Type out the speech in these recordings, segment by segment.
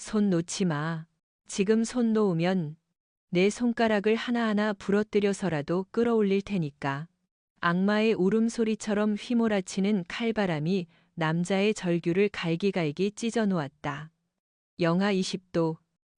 손 놓지 마. 지금 손 놓으면 내 손가락을 하나하나 부러뜨려서라도 끌어올릴 테니까. 악마의 울음소리처럼 휘몰아치는 칼바람이 남자의 절규를 갈기갈기 찢어 놓았다. 영하 20도,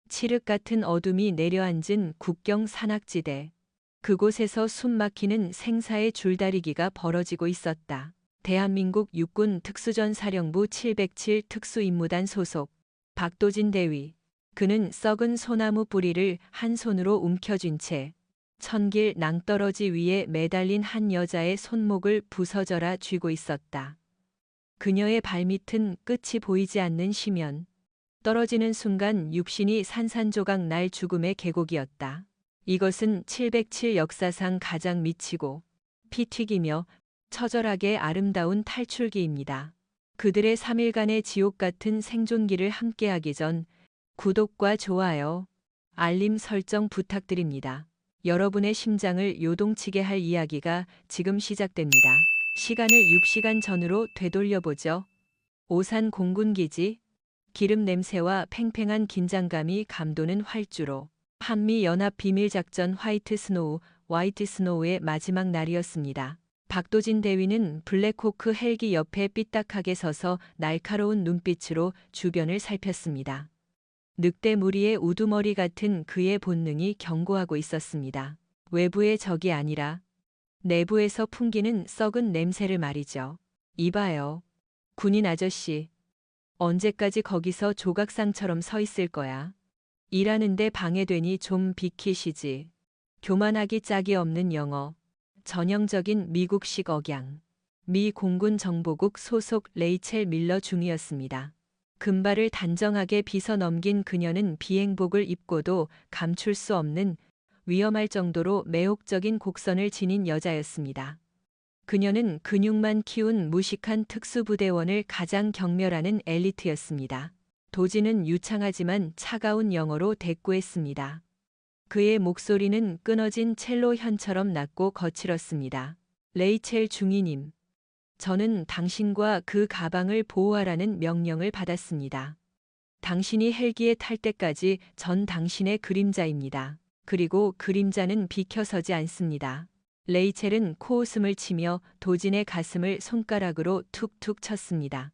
칠흑 같은 어둠이 내려앉은 국경 산악지대. 그곳에서 숨막히는 생사의 줄다리기가 벌어지고 있었다. 대한민국 육군 특수전사령부 707 특수임무단 소속 박도진 대위. 그는 썩은 소나무 뿌리를 한 손으로 움켜쥔 채 천길 낭떠러지 위에 매달린 한 여자의 손목을 부서져라 쥐고 있었다. 그녀의 발밑은 끝이 보이지 않는 심연. 떨어지는 순간 육신이 산산조각 날 죽음의 계곡이었다. 이것은 707 역사상 가장 미치고 피 튀기며 처절하게 아름다운 탈출기입니다. 그들의 3일간의 지옥 같은 생존기를 함께하기 전 구독과 좋아요, 알림 설정 부탁드립니다. 여러분의 심장을 요동치게 할 이야기가 지금 시작됩니다. 시간을 6시간 전으로 되돌려보죠. 오산 공군기지, 기름 냄새와 팽팽한 긴장감이 감도는 활주로. 한미연합비밀작전 화이트 스노우의 마지막 날이었습니다. 박도진 대위는 블랙호크 헬기 옆에 삐딱하게 서서 날카로운 눈빛으로 주변을 살폈습니다. 늑대 무리의 우두머리 같은 그의 본능이 경고하고 있었습니다. 외부의 적이 아니라 내부에서 풍기는 썩은 냄새를 말이죠. 이봐요. 군인 아저씨. 언제까지 거기서 조각상처럼 서 있을 거야? 일하는데 방해되니 좀 비키시지. 교만하기 짝이 없는 영어. 전형적인 미국식 억양. 미 공군 정보국 소속 레이첼 밀러 중이었습니다. 금발을 단정하게 빗어 넘긴 그녀는 비행복을 입고도 감출 수 없는 위험할 정도로 매혹적인 곡선을 지닌 여자였습니다. 그녀는 근육만 키운 무식한 특수부대원을 가장 경멸하는 엘리트였습니다. 도지는 유창하지만 차가운 영어로 대꾸했습니다. 그의 목소리는 끊어진 첼로 현처럼 낮고 거칠었습니다. 레이첼 중위님. 저는 당신과 그 가방을 보호하라는 명령을 받았습니다. 당신이 헬기에 탈 때까지 전 당신의 그림자입니다. 그리고 그림자는 비켜서지 않습니다. 레이첼은 코웃음을 치며 도진의 가슴을 손가락으로 툭툭 쳤습니다.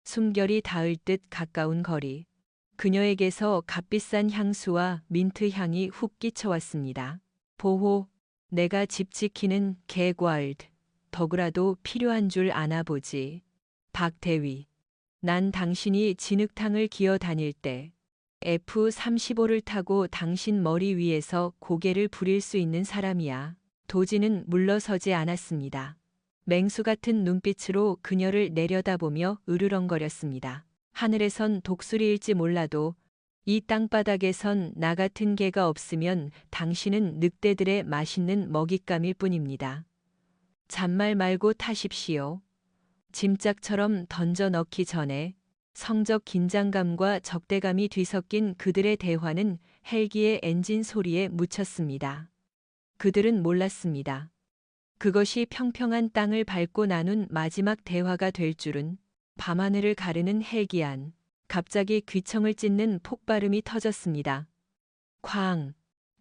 숨결이 닿을 듯 가까운 거리. 그녀에게서 값비싼 향수와 민트 향이 훅 끼쳐왔습니다. 보호, 내가 집 지키는 개과을드. 덕이라도 필요한 줄 아나 보지. 박 대위. 난 당신이 진흙탕을 기어 다닐 때 F-35를 타고 당신 머리 위에서 고개를 부릴 수 있는 사람이야. 도지는 물러서지 않았습니다. 맹수 같은 눈빛으로 그녀를 내려다보며 으르렁거렸습니다. 하늘에선 독수리일지 몰라도 이 땅바닥에선 나 같은 개가 없으면 당신은 늑대들의 맛있는 먹잇감일 뿐입니다. 잔말 말고 타십시오. 짐짝처럼 던져 넣기 전에 성적 긴장감과 적대감이 뒤섞인 그들의 대화는 헬기의 엔진 소리에 묻혔습니다. 그들은 몰랐습니다. 그것이 평평한 땅을 밟고 나눈 마지막 대화가 될 줄은. 밤하늘을 가르는 헬기 안. 갑자기 귀청을 찢는 폭발음이 터졌습니다. 쾅!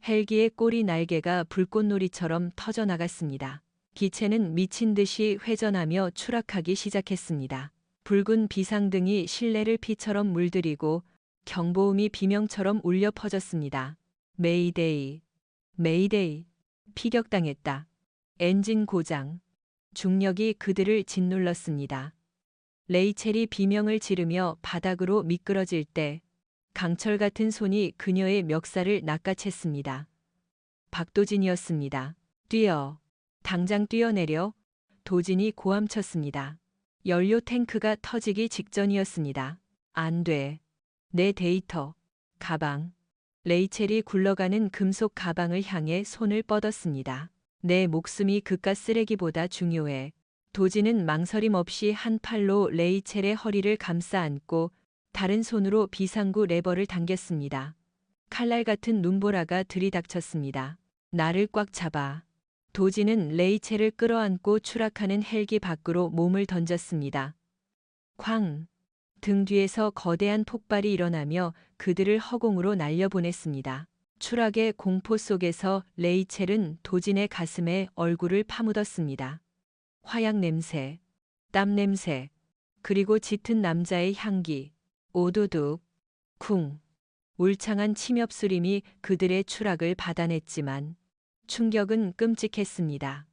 헬기의 꼬리 날개가 불꽃놀이처럼 터져나갔습니다. 기체는 미친 듯이 회전하며 추락하기 시작했습니다. 붉은 비상등이 실내를 피처럼 물들이고 경보음이 비명처럼 울려 퍼졌습니다. 메이데이, 메이데이, 피격당했다. 엔진 고장. 중력이 그들을 짓눌렀습니다. 레이첼이 비명을 지르며 바닥으로 미끄러질 때 강철 같은 손이 그녀의 멱살을 낚아챘습니다. 박도진이었습니다. 뛰어. 당장 뛰어내려. 도진이 고함쳤습니다. 연료 탱크가 터지기 직전이었습니다. 안 돼. 내 데이터. 가방. 레이첼이 굴러가는 금속 가방을 향해 손을 뻗었습니다. 내 목숨이 그깟 쓰레기보다 중요해. 도진은 망설임 없이 한 팔로 레이첼의 허리를 감싸 안고 다른 손으로 비상구 레버를 당겼습니다. 칼날 같은 눈보라가 들이닥쳤습니다. 나를 꽉 잡아. 도진은 레이첼을 끌어안고 추락하는 헬기 밖으로 몸을 던졌습니다. 쾅! 등 뒤에서 거대한 폭발이 일어나며 그들을 허공으로 날려보냈습니다. 추락의 공포 속에서 레이첼은 도진의 가슴에 얼굴을 파묻었습니다. 화약 냄새, 땀 냄새, 그리고 짙은 남자의 향기, 오도둑, 쿵. 울창한 침엽수림이 그들의 추락을 받아냈지만 충격은 끔찍했습니다.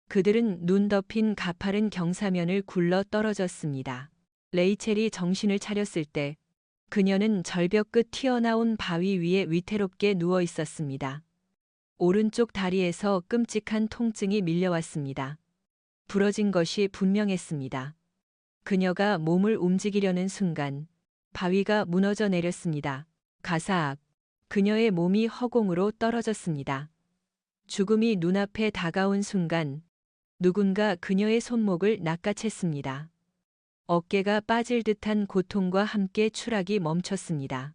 그들은 눈 덮인 가파른 경사면을 굴러 떨어졌습니다. 레이첼이 정신을 차렸을 때 그녀는 절벽 끝 튀어나온 바위 위에 위태롭게 누워 있었습니다. 오른쪽 다리에서 끔찍한 통증이 밀려왔습니다. 부러진 것이 분명했습니다. 그녀가 몸을 움직이려는 순간 바위가 무너져 내렸습니다. 가사악. 그녀의 몸이 허공으로 떨어졌습니다. 죽음이 눈앞에 다가온 순간 누군가 그녀의 손목을 낚아챘습니다. 어깨가 빠질 듯한 고통과 함께 추락이 멈췄습니다.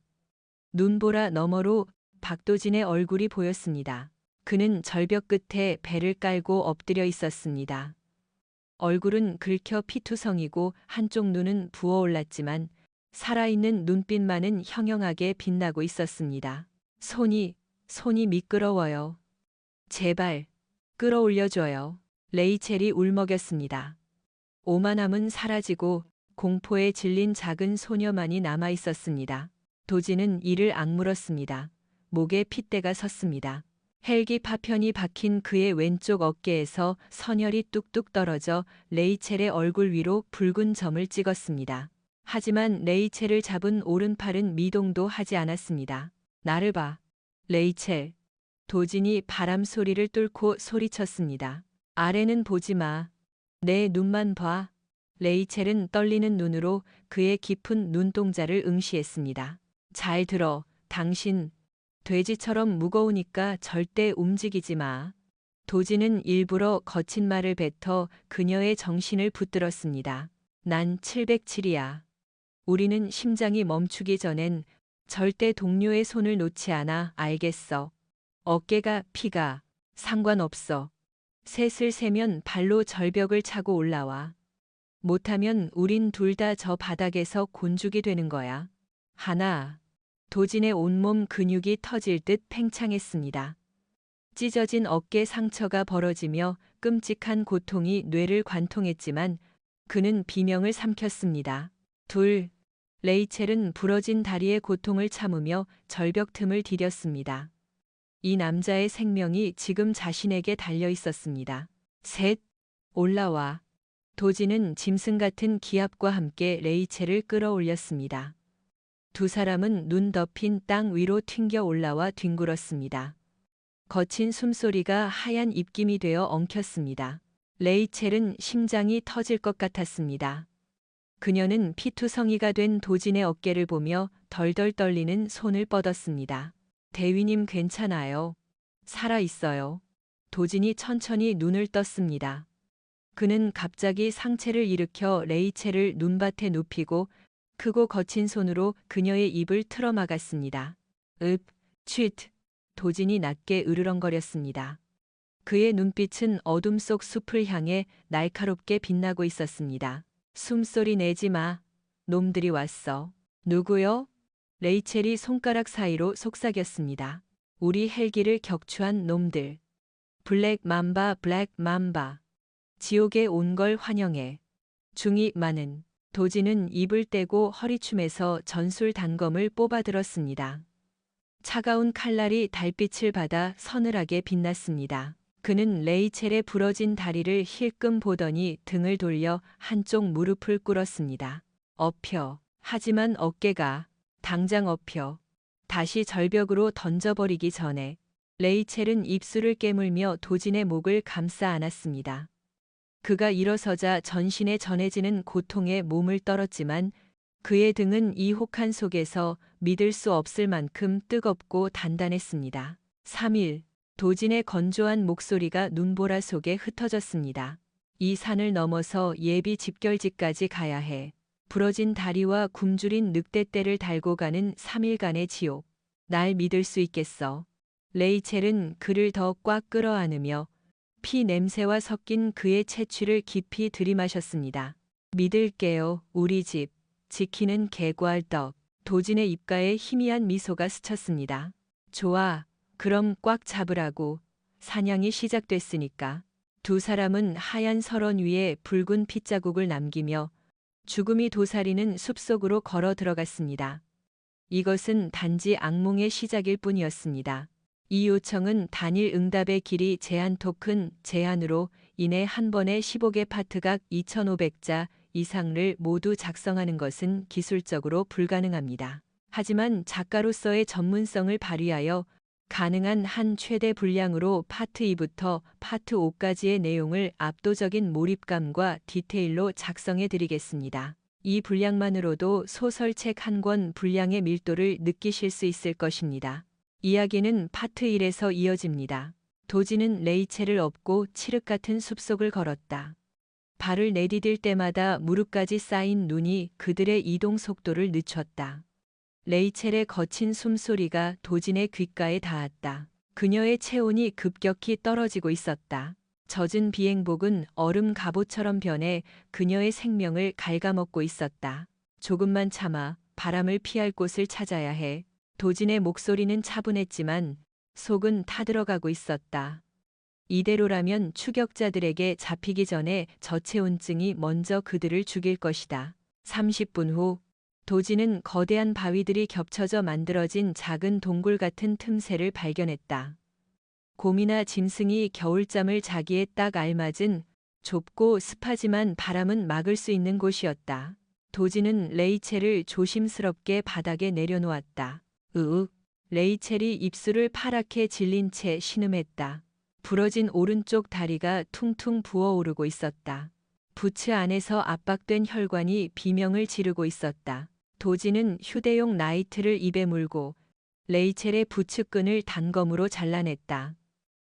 눈보라 너머로 박도진의 얼굴이 보였습니다. 그는 절벽 끝에 배를 깔고 엎드려 있었습니다. 얼굴은 긁혀 피투성이고 한쪽 눈은 부어올랐지만 살아있는 눈빛만은 형형하게 빛나고 있었습니다. 손이 미끄러워요. 제발, 끌어올려줘요. 레이첼이 울먹였습니다. 오만함은 사라지고 공포에 질린 작은 소녀만이 남아 있었습니다. 도진은 이를 악물었습니다. 목에 핏대가 섰습니다. 헬기 파편이 박힌 그의 왼쪽 어깨에서 선혈이 뚝뚝 떨어져 레이첼의 얼굴 위로 붉은 점을 찍었습니다. 하지만 레이첼을 잡은 오른팔은 미동도 하지 않았습니다. 나를 봐. 레이첼. 도진이 바람 소리를 뚫고 소리쳤습니다. 아래는 보지 마. 내 눈만 봐. 레이첼은 떨리는 눈으로 그의 깊은 눈동자를 응시했습니다. 잘 들어. 당신 돼지처럼 무거우니까 절대 움직이지 마. 도진은 일부러 거친 말을 뱉어 그녀의 정신을 붙들었습니다. 난 707이야. 우리는 심장이 멈추기 전엔 절대 동료의 손을 놓지 않아. 알겠어. 어깨가 피가 상관없어. 셋을 세면 발로 절벽을 차고 올라와. 못하면 우린 둘 다 저 바닥에서 곤죽이 되는 거야. 하나. 도진의 온몸 근육이 터질 듯 팽창했습니다. 찢어진 어깨 상처가 벌어지며 끔찍한 고통이 뇌를 관통했지만 그는 비명을 삼켰습니다. 둘. 레이첼은 부러진 다리의 고통을 참으며 절벽 틈을 디뎠습니다. 이 남자의 생명이 지금 자신에게 달려 있었습니다. 셋. 올라와. 도진은 짐승 같은 기압과 함께 레이첼을 끌어올렸습니다. 두 사람은 눈 덮인 땅 위로 튕겨 올라와 뒹굴었습니다. 거친 숨소리가 하얀 입김이 되어 엉켰습니다. 레이첼은 심장이 터질 것 같았습니다. 그녀는 피투성이가 된 도진의 어깨를 보며 덜덜 떨리는 손을 뻗었습니다. 대위님 괜찮아요. 살아있어요. 도진이 천천히 눈을 떴습니다. 그는 갑자기 상체를 일으켜 레이첼을 눈밭에 눕히고 크고 거친 손으로 그녀의 입을 틀어막았습니다. 쉿. 도진이 낮게 으르렁거렸습니다. 그의 눈빛은 어둠 속 숲을 향해 날카롭게 빛나고 있었습니다. 숨소리 내지 마. 놈들이 왔어. 누구요? 레이첼이 손가락 사이로 속삭였습니다. 우리 헬기를 격추한 놈들. 블랙 맘바. 지옥에 온 걸 환영해. 중이 많은. 도진은 입을 떼고 허리춤에서 전술 단검을 뽑아들었습니다. 차가운 칼날이 달빛을 받아 서늘하게 빛났습니다. 그는 레이첼의 부러진 다리를 힐끔 보더니 등을 돌려 한쪽 무릎을 꿇었습니다. 엎혀. 하지만 어깨가 당장 엎혀. 다시 절벽으로 던져버리기 전에 레이첼은 입술을 깨물며 도진의 목을 감싸 안았습니다. 그가 일어서자 전신에 전해지는 고통에 몸을 떨었지만 그의 등은 이 혹한 속에서 믿을 수 없을 만큼 뜨겁고 단단했습니다. 3일. 도진의 건조한 목소리가 눈보라 속에 흩어졌습니다. 이 산을 넘어서 예비 집결지까지 가야 해. 부러진 다리와 굶주린 늑대떼를 달고 가는 3일간의 지옥. 날 믿을 수 있겠어. 레이첼은 그를 더 꽉 끌어안으며 피 냄새와 섞인 그의 채취를 깊이 들이마셨습니다. 믿을게요, 우리 집. 지키는 개괄떡. 도진의 입가에 희미한 미소가 스쳤습니다. 좋아, 그럼 꽉 잡으라고. 사냥이 시작됐으니까. 두 사람은 하얀 설원 위에 붉은 핏자국을 남기며 죽음이 도사리는 숲속으로 걸어 들어갔습니다. 이것은 단지 악몽의 시작일 뿐이었습니다. 이 요청은 단일 응답의 길이 제한 토큰 제한으로 인해 한 번에 15개 파트각 2,500자 이상을 모두 작성하는 것은 기술적으로 불가능합니다. 하지만 작가로서의 전문성을 발휘하여 가능한 한 최대 분량으로 파트 2부터 파트 5까지의 내용을 압도적인 몰입감과 디테일로 작성해 드리겠습니다. 이 분량만으로도 소설책 한 권 분량의 밀도를 느끼실 수 있을 것입니다. 이야기는 파트 1에서 이어집니다. 도지는 레이첼을 업고 칠흑 같은 숲속을 걸었다. 발을 내디딜 때마다 무릎까지 쌓인 눈이 그들의 이동 속도를 늦췄다. 레이첼의 거친 숨소리가 도진의 귓가에 닿았다. 그녀의 체온이 급격히 떨어지고 있었다. 젖은 비행복은 얼음 갑옷처럼 변해 그녀의 생명을 갉아먹고 있었다. 조금만 참아, 바람을 피할 곳을 찾아야 해. 도진의 목소리는 차분했지만 속은 타들어가고 있었다. 이대로라면 추격자들에게 잡히기 전에 저체온증이 먼저 그들을 죽일 것이다. 30분 후 도진은 거대한 바위들이 겹쳐져 만들어진 작은 동굴 같은 틈새를 발견했다. 곰이나 짐승이 겨울잠을 자기에 딱 알맞은 좁고 습하지만 바람은 막을 수 있는 곳이었다. 도진은 레이첼을 조심스럽게 바닥에 내려놓았다. 으윽. 레이첼이 입술을 파랗게 질린 채 신음했다. 부러진 오른쪽 다리가 퉁퉁 부어오르고 있었다. 부츠 안에서 압박된 혈관이 비명을 지르고 있었다. 도진은 휴대용 나이트를 입에 물고 레이첼의 부츠끈을 단검으로 잘라냈다.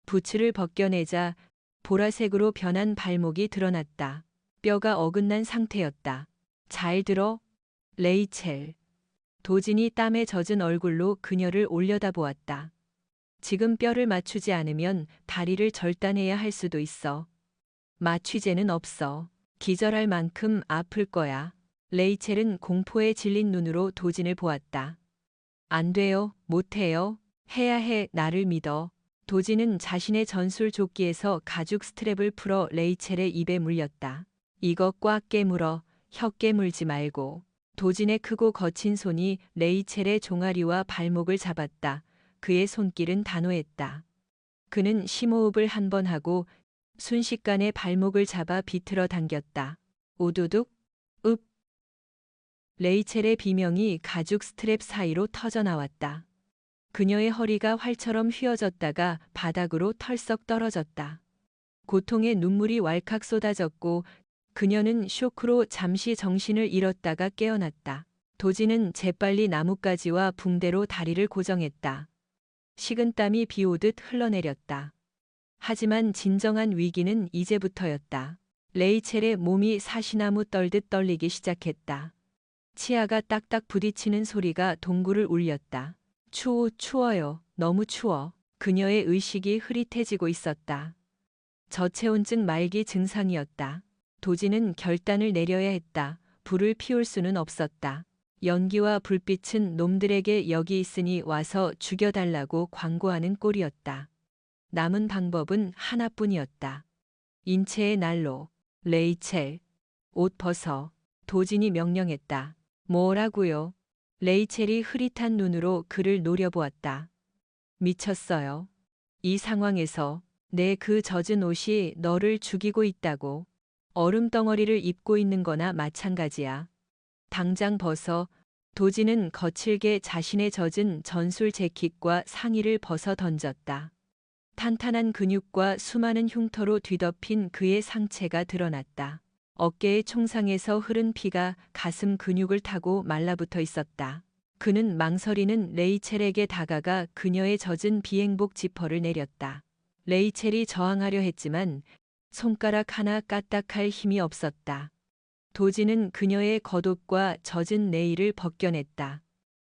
부츠를 벗겨내자 보라색으로 변한 발목이 드러났다. 뼈가 어긋난 상태였다. 잘 들어, 레이첼. 도진이 땀에 젖은 얼굴로 그녀를 올려다보았다. 지금 뼈를 맞추지 않으면 다리를 절단해야 할 수도 있어. 마취제는 없어. 기절할 만큼 아플 거야. 레이첼은 공포에 질린 눈으로 도진을 보았다. 안 돼요, 못해요. 해야 해, 나를 믿어. 도진은 자신의 전술 조끼에서 가죽 스트랩을 풀어 레이첼의 입에 물렸다. 이거 꽉 깨물어, 혀 깨물지 말고. 도진의 크고 거친 손이 레이첼의 종아리와 발목을 잡았다. 그의 손길은 단호했다. 그는 심호흡을 한 번 하고 순식간에 발목을 잡아 비틀어 당겼다. 오두둑, 읍. 레이첼의 비명이 가죽 스트랩 사이로 터져나왔다. 그녀의 허리가 활처럼 휘어졌다가 바닥으로 털썩 떨어졌다. 고통의 눈물이 왈칵 쏟아졌고 그녀는 쇼크로 잠시 정신을 잃었다가 깨어났다. 도진은 재빨리 나뭇가지와 붕대로 다리를 고정했다. 식은땀이 비오듯 흘러내렸다. 하지만 진정한 위기는 이제부터였다. 레이첼의 몸이 사시나무 떨듯 떨리기 시작했다. 치아가 딱딱 부딪히는 소리가 동굴을 울렸다. 추워요. 너무 추워. 그녀의 의식이 흐릿해지고 있었다. 저체온증 말기 증상이었다. 도진은 결단을 내려야 했다. 불을 피울 수는 없었다. 연기와 불빛은 놈들에게 여기 있으니 와서 죽여달라고 광고하는 꼴이었다. 남은 방법은 하나뿐이었다. 인체의 난로. 레이첼, 옷 벗어. 도진이 명령했다. 뭐라고요? 레이첼이 흐릿한 눈으로 그를 노려보았다. 미쳤어요. 이 상황에서 내 그 젖은 옷이 너를 죽이고 있다고. 얼음덩어리를 입고 있는 거나 마찬가지야. 당장 벗어. 도진은 거칠게 자신의 젖은 전술 재킷과 상의를 벗어 던졌다. 탄탄한 근육과 수많은 흉터로 뒤덮인 그의 상체가 드러났다. 어깨의 총상에서 흐른 피가 가슴 근육을 타고 말라붙어 있었다. 그는 망설이는 레이첼에게 다가가 그녀의 젖은 비행복 지퍼를 내렸다. 레이첼이 저항하려 했지만 손가락 하나 까딱할 힘이 없었다. 도진은 그녀의 겉옷과 젖은 내일을 벗겨냈다.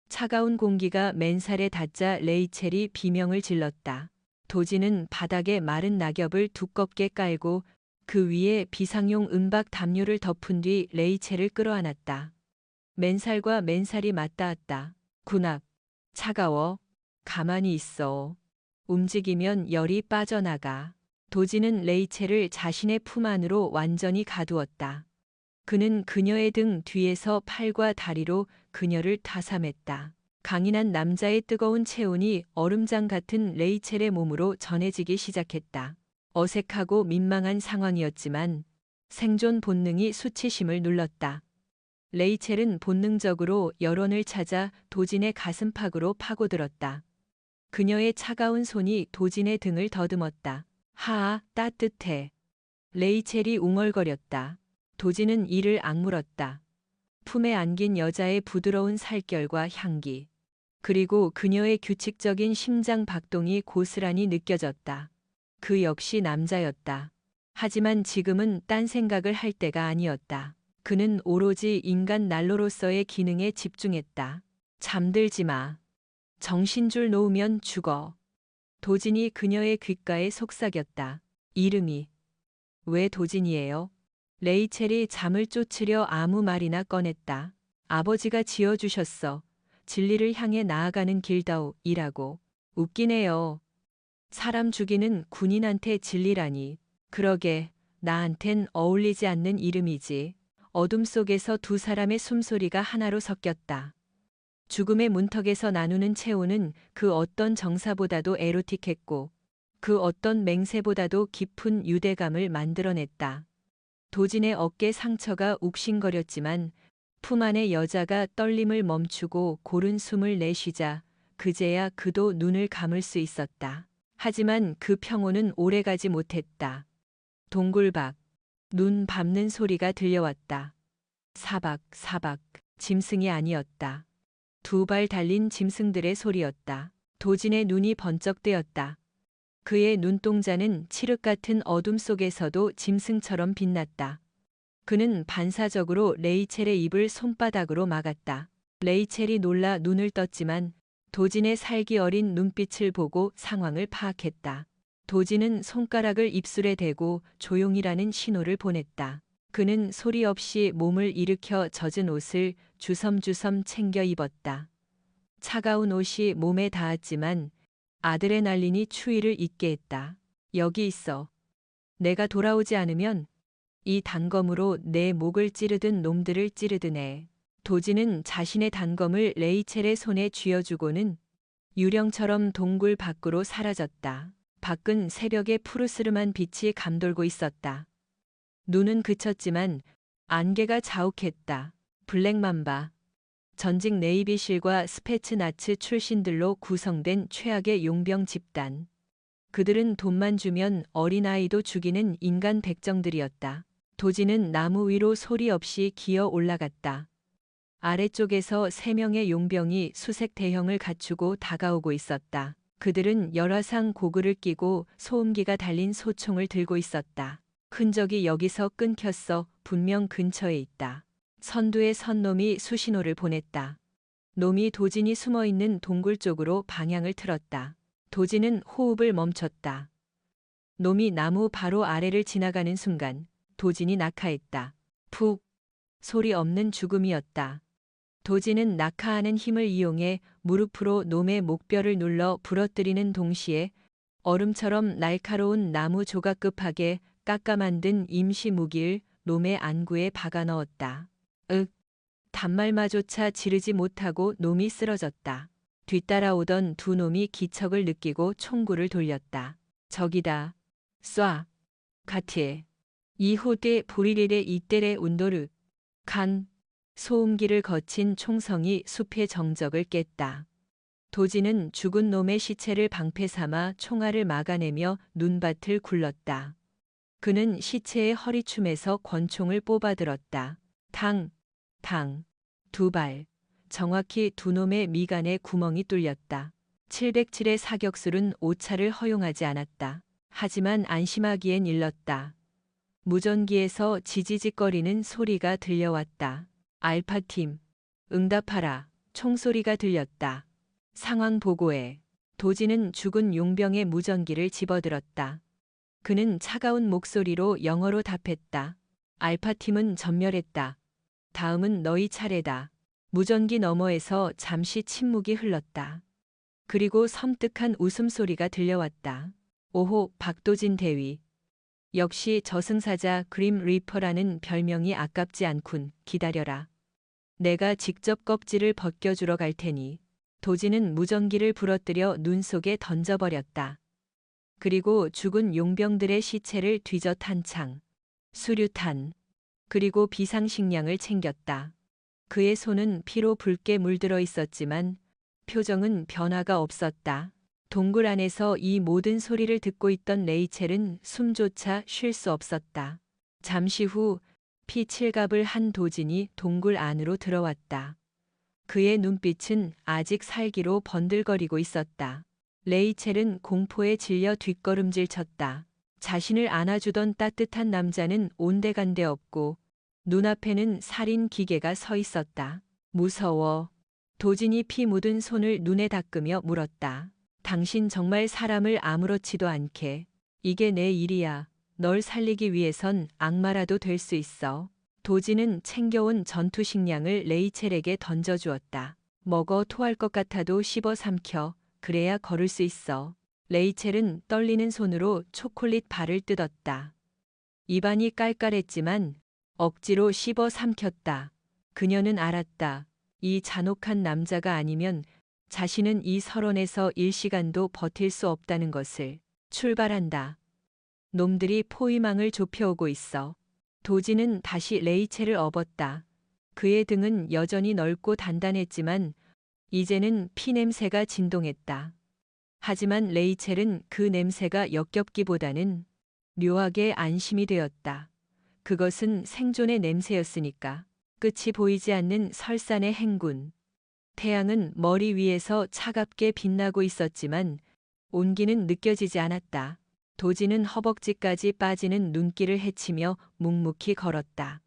차가운 공기가 맨살에 닿자 레이첼이 비명을 질렀다. 도진은 바닥에 마른 낙엽을 두껍게 깔고 그 위에 비상용 은박 담요를 덮은 뒤 레이첼을 끌어안았다. 맨살과 맨살이 맞닿았다. 군악. 차가워. 가만히 있어. 움직이면 열이 빠져나가. 도지는 레이첼을 자신의 품 안으로 완전히 가두었다. 그는 그녀의 등 뒤에서 팔과 다리로 그녀를 타삼했다. 강인한 남자의 뜨거운 체온이 얼음장 같은 레이첼의 몸으로 전해지기 시작했다. 어색하고 민망한 상황이었지만 생존 본능이 수치심을 눌렀다. 레이첼은 본능적으로 열원을 찾아 도진의 가슴팍으로 파고들었다. 그녀의 차가운 손이 도진의 등을 더듬었다. 하아, 따뜻해. 레이첼이 웅얼거렸다. 도진은 이를 악물었다. 품에 안긴 여자의 부드러운 살결과 향기. 그리고 그녀의 규칙적인 심장 박동이 고스란히 느껴졌다. 그 역시 남자였다. 하지만 지금은 딴 생각을 할 때가 아니었다. 그는 오로지 인간 난로로서의 기능에 집중했다. 잠들지 마. 정신줄 놓으면 죽어. 도진이 그녀의 귓가에 속삭였다. 이름이. 왜 도진이에요? 레이첼이 잠을 쫓으려 아무 말이나 꺼냈다. 아버지가 지어주셨어. 진리를 향해 나아가는 길다오. 이라고. 웃기네요. 사람 죽이는 군인한테 진리라니. 그러게, 나한텐 어울리지 않는 이름이지. 어둠 속에서 두 사람의 숨소리가 하나로 섞였다. 죽음의 문턱에서 나누는 체온은 그 어떤 정사보다도 에로틱했고 그 어떤 맹세보다도 깊은 유대감을 만들어냈다. 도진의 어깨 상처가 욱신거렸지만 품 안의 여자가 떨림을 멈추고 고른 숨을 내쉬자 그제야 그도 눈을 감을 수 있었다. 하지만 그 평온은 오래가지 못했다. 동굴박. 눈 밟는 소리가 들려왔다. 사박, 사박. 짐승이 아니었다. 두 발 달린 짐승들의 소리였다. 도진의 눈이 번쩍 뜨였다. 그의 눈동자는 칠흑 같은 어둠 속에서도 짐승처럼 빛났다. 그는 반사적으로 레이첼의 입을 손바닥으로 막았다. 레이첼이 놀라 눈을 떴지만 도진의 살기 어린 눈빛을 보고 상황을 파악했다. 도진은 손가락을 입술에 대고 조용히라는 신호를 보냈다. 그는 소리 없이 몸을 일으켜 젖은 옷을 주섬주섬 챙겨 입었다. 차가운 옷이 몸에 닿았지만 아드레날린이 추위를 잊게 했다. 여기 있어. 내가 돌아오지 않으면 이 단검으로 내 목을 찌르든 놈들을 찌르든 해. 도진은 자신의 단검을 레이첼의 손에 쥐어주고는 유령처럼 동굴 밖으로 사라졌다. 밖은 새벽의 푸르스름한 빛이 감돌고 있었다. 눈은 그쳤지만 안개가 자욱했다. 블랙맘바. 전직 네이비실과 스페츠나츠 출신들로 구성된 최악의 용병 집단. 그들은 돈만 주면 어린아이도 죽이는 인간 백정들이었다. 도진은 나무 위로 소리 없이 기어 올라갔다. 아래쪽에서 3명의 용병이 수색 대형을 갖추고 다가오고 있었다. 그들은 열화상 고글을 끼고 소음기가 달린 소총을 들고 있었다. 흔적이 여기서 끊겼어. 분명 근처에 있다. 선두의 선놈이 수신호를 보냈다. 놈이 도진이 숨어있는 동굴 쪽으로 방향을 틀었다. 도진은 호흡을 멈췄다. 놈이 나무 바로 아래를 지나가는 순간 도진이 낙하했다. 푹. 소리 없는 죽음이었다. 도진은 낙하하는 힘을 이용해 무릎으로 놈의 목뼈를 눌러 부러뜨리는 동시에 얼음처럼 날카로운 나무 조각급하게 깎아 만든 임시 무기를 놈의 안구에 박아 넣었다. 단말마조차 지르지 못하고 놈이 쓰러졌다. 뒤따라오던 두 놈이 기척을 느끼고 총구를 돌렸다. 적이다. 쏴. 가티에. 이호대 보리레레 이때레 운도르. 간. 소음기를 거친 총성이 숲의 정적을 깼다. 도진은 죽은 놈의 시체를 방패 삼아 총알을 막아내며 눈밭을 굴렀다. 그는 시체의 허리춤에서 권총을 뽑아들었다. 탕. 탕. 두 발. 정확히 두 놈의 미간에 구멍이 뚫렸다. 707의 사격술은 오차를 허용하지 않았다. 하지만 안심하기엔 일렀다. 무전기에서 지지직거리는 소리가 들려왔다. 알파팀. 응답하라. 총소리가 들렸다. 상황 보고해. 도진은 죽은 용병의 무전기를 집어들었다. 그는 차가운 목소리로 영어로 답했다. 알파팀은 전멸했다. 다음은 너희 차례다. 무전기 너머에서 잠시 침묵이 흘렀다. 그리고 섬뜩한 웃음소리가 들려왔다. 오호, 박도진 대위. 역시 저승사자 그림 리퍼라는 별명이 아깝지 않군. 기다려라. 내가 직접 껍질을 벗겨주러 갈 테니. 도진은 무전기를 부러뜨려 눈 속에 던져버렸다. 그리고 죽은 용병들의 시체를 뒤져 탄창, 수류탄, 그리고 비상식량을 챙겼다. 그의 손은 피로 붉게 물들어 있었지만 표정은 변화가 없었다. 동굴 안에서 이 모든 소리를 듣고 있던 레이첼은 숨조차 쉴 수 없었다. 잠시 후 피칠갑을 한 도진이 동굴 안으로 들어왔다. 그의 눈빛은 아직 살기로 번들거리고 있었다. 레이첼은 공포에 질려 뒷걸음질 쳤다. 자신을 안아주던 따뜻한 남자는 온데간데 없고 눈앞에는 살인 기계가 서 있었다. 무서워. 도진이 피 묻은 손을 눈에 닦으며 물었다. 당신 정말 사람을 아무렇지도 않게. 이게 내 일이야. 널 살리기 위해선 악마라도 될 수 있어. 도진은 챙겨온 전투 식량을 레이첼에게 던져주었다. 먹어 토할 것 같아도 씹어 삼켜. 그래야 걸을 수 있어. 레이첼은 떨리는 손으로 초콜릿 바를 뜯었다. 입안이 깔깔했지만 억지로 씹어 삼켰다. 그녀는 알았다. 이 잔혹한 남자가 아니면 자신은 이 설원에서 일시간도 버틸 수 없다는 것을. 출발한다. 놈들이 포위망을 좁혀오고 있어. 도진은 다시 레이첼을 업었다. 그의 등은 여전히 넓고 단단했지만 이제는 피 냄새가 진동했다. 하지만 레이첼은 그 냄새가 역겹기보다는 묘하게 안심이 되었다. 그것은 생존의 냄새였으니까. 끝이 보이지 않는 설산의 행군. 태양은 머리 위에서 차갑게 빛나고 있었지만 온기는 느껴지지 않았다. 도진은 허벅지까지 빠지는 눈길을 헤치며 묵묵히 걸었다.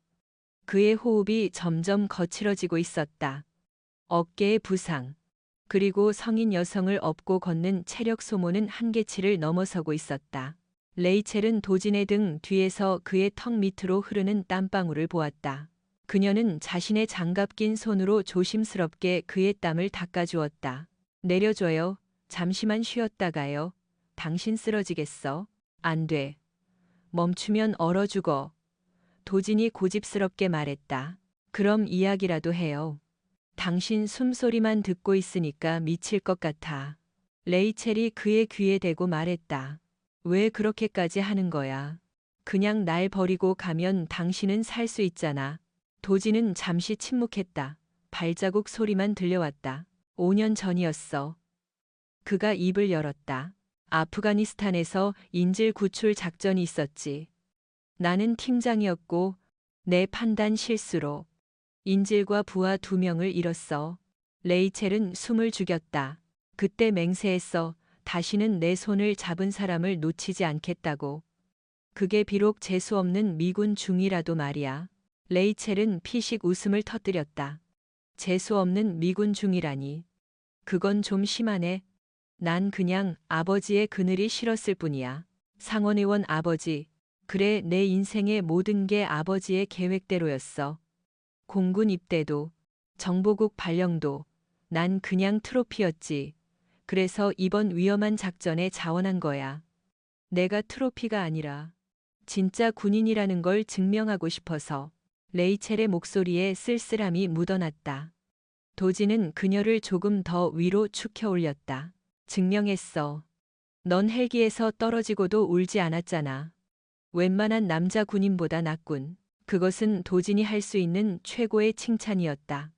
그의 호흡이 점점 거칠어지고 있었다. 어깨의 부상, 그리고 성인 여성을 업고 걷는 체력 소모는 한계치를 넘어서고 있었다. 레이첼은 도진의 등 뒤에서 그의 턱 밑으로 흐르는 땀방울을 보았다. 그녀는 자신의 장갑 낀 손으로 조심스럽게 그의 땀을 닦아주었다. 내려줘요. 잠시만 쉬었다가요. 당신 쓰러지겠어. 안 돼. 멈추면 얼어 죽어. 도진이 고집스럽게 말했다. 그럼 이야기라도 해요. 당신 숨소리만 듣고 있으니까 미칠 것 같아. 레이첼이 그의 귀에 대고 말했다. 왜 그렇게까지 하는 거야? 그냥 날 버리고 가면 당신은 살 수 있잖아. 도진은 잠시 침묵했다. 발자국 소리만 들려왔다. 5년 전이었어. 그가 입을 열었다. 아프가니스탄에서 인질 구출 작전이 있었지. 나는 팀장이었고 내 판단 실수로 인질과 부하 2명을 잃었어. 레이첼은 숨을 죽였다. 그때 맹세했어. 다시는 내 손을 잡은 사람을 놓치지 않겠다고. 그게 비록 재수 없는 미군 중이라도 말이야. 레이첼은 피식 웃음을 터뜨렸다. 재수 없는 미군 중이라니. 그건 좀 심하네. 난 그냥 아버지의 그늘이 싫었을 뿐이야. 상원의원 아버지. 그래, 내 인생의 모든 게 아버지의 계획대로였어. 공군 입대도, 정보국 발령도, 난 그냥 트로피였지. 그래서 이번 위험한 작전에 자원한 거야. 내가 트로피가 아니라 진짜 군인이라는 걸 증명하고 싶어서. 레이첼의 목소리에 쓸쓸함이 묻어났다. 도진은 그녀를 조금 더 위로 축혀 올렸다. 증명했어. 넌 헬기에서 떨어지고도 울지 않았잖아. 웬만한 남자 군인보다 낫군. 그것은 도진이 할 수 있는 최고의 칭찬이었다.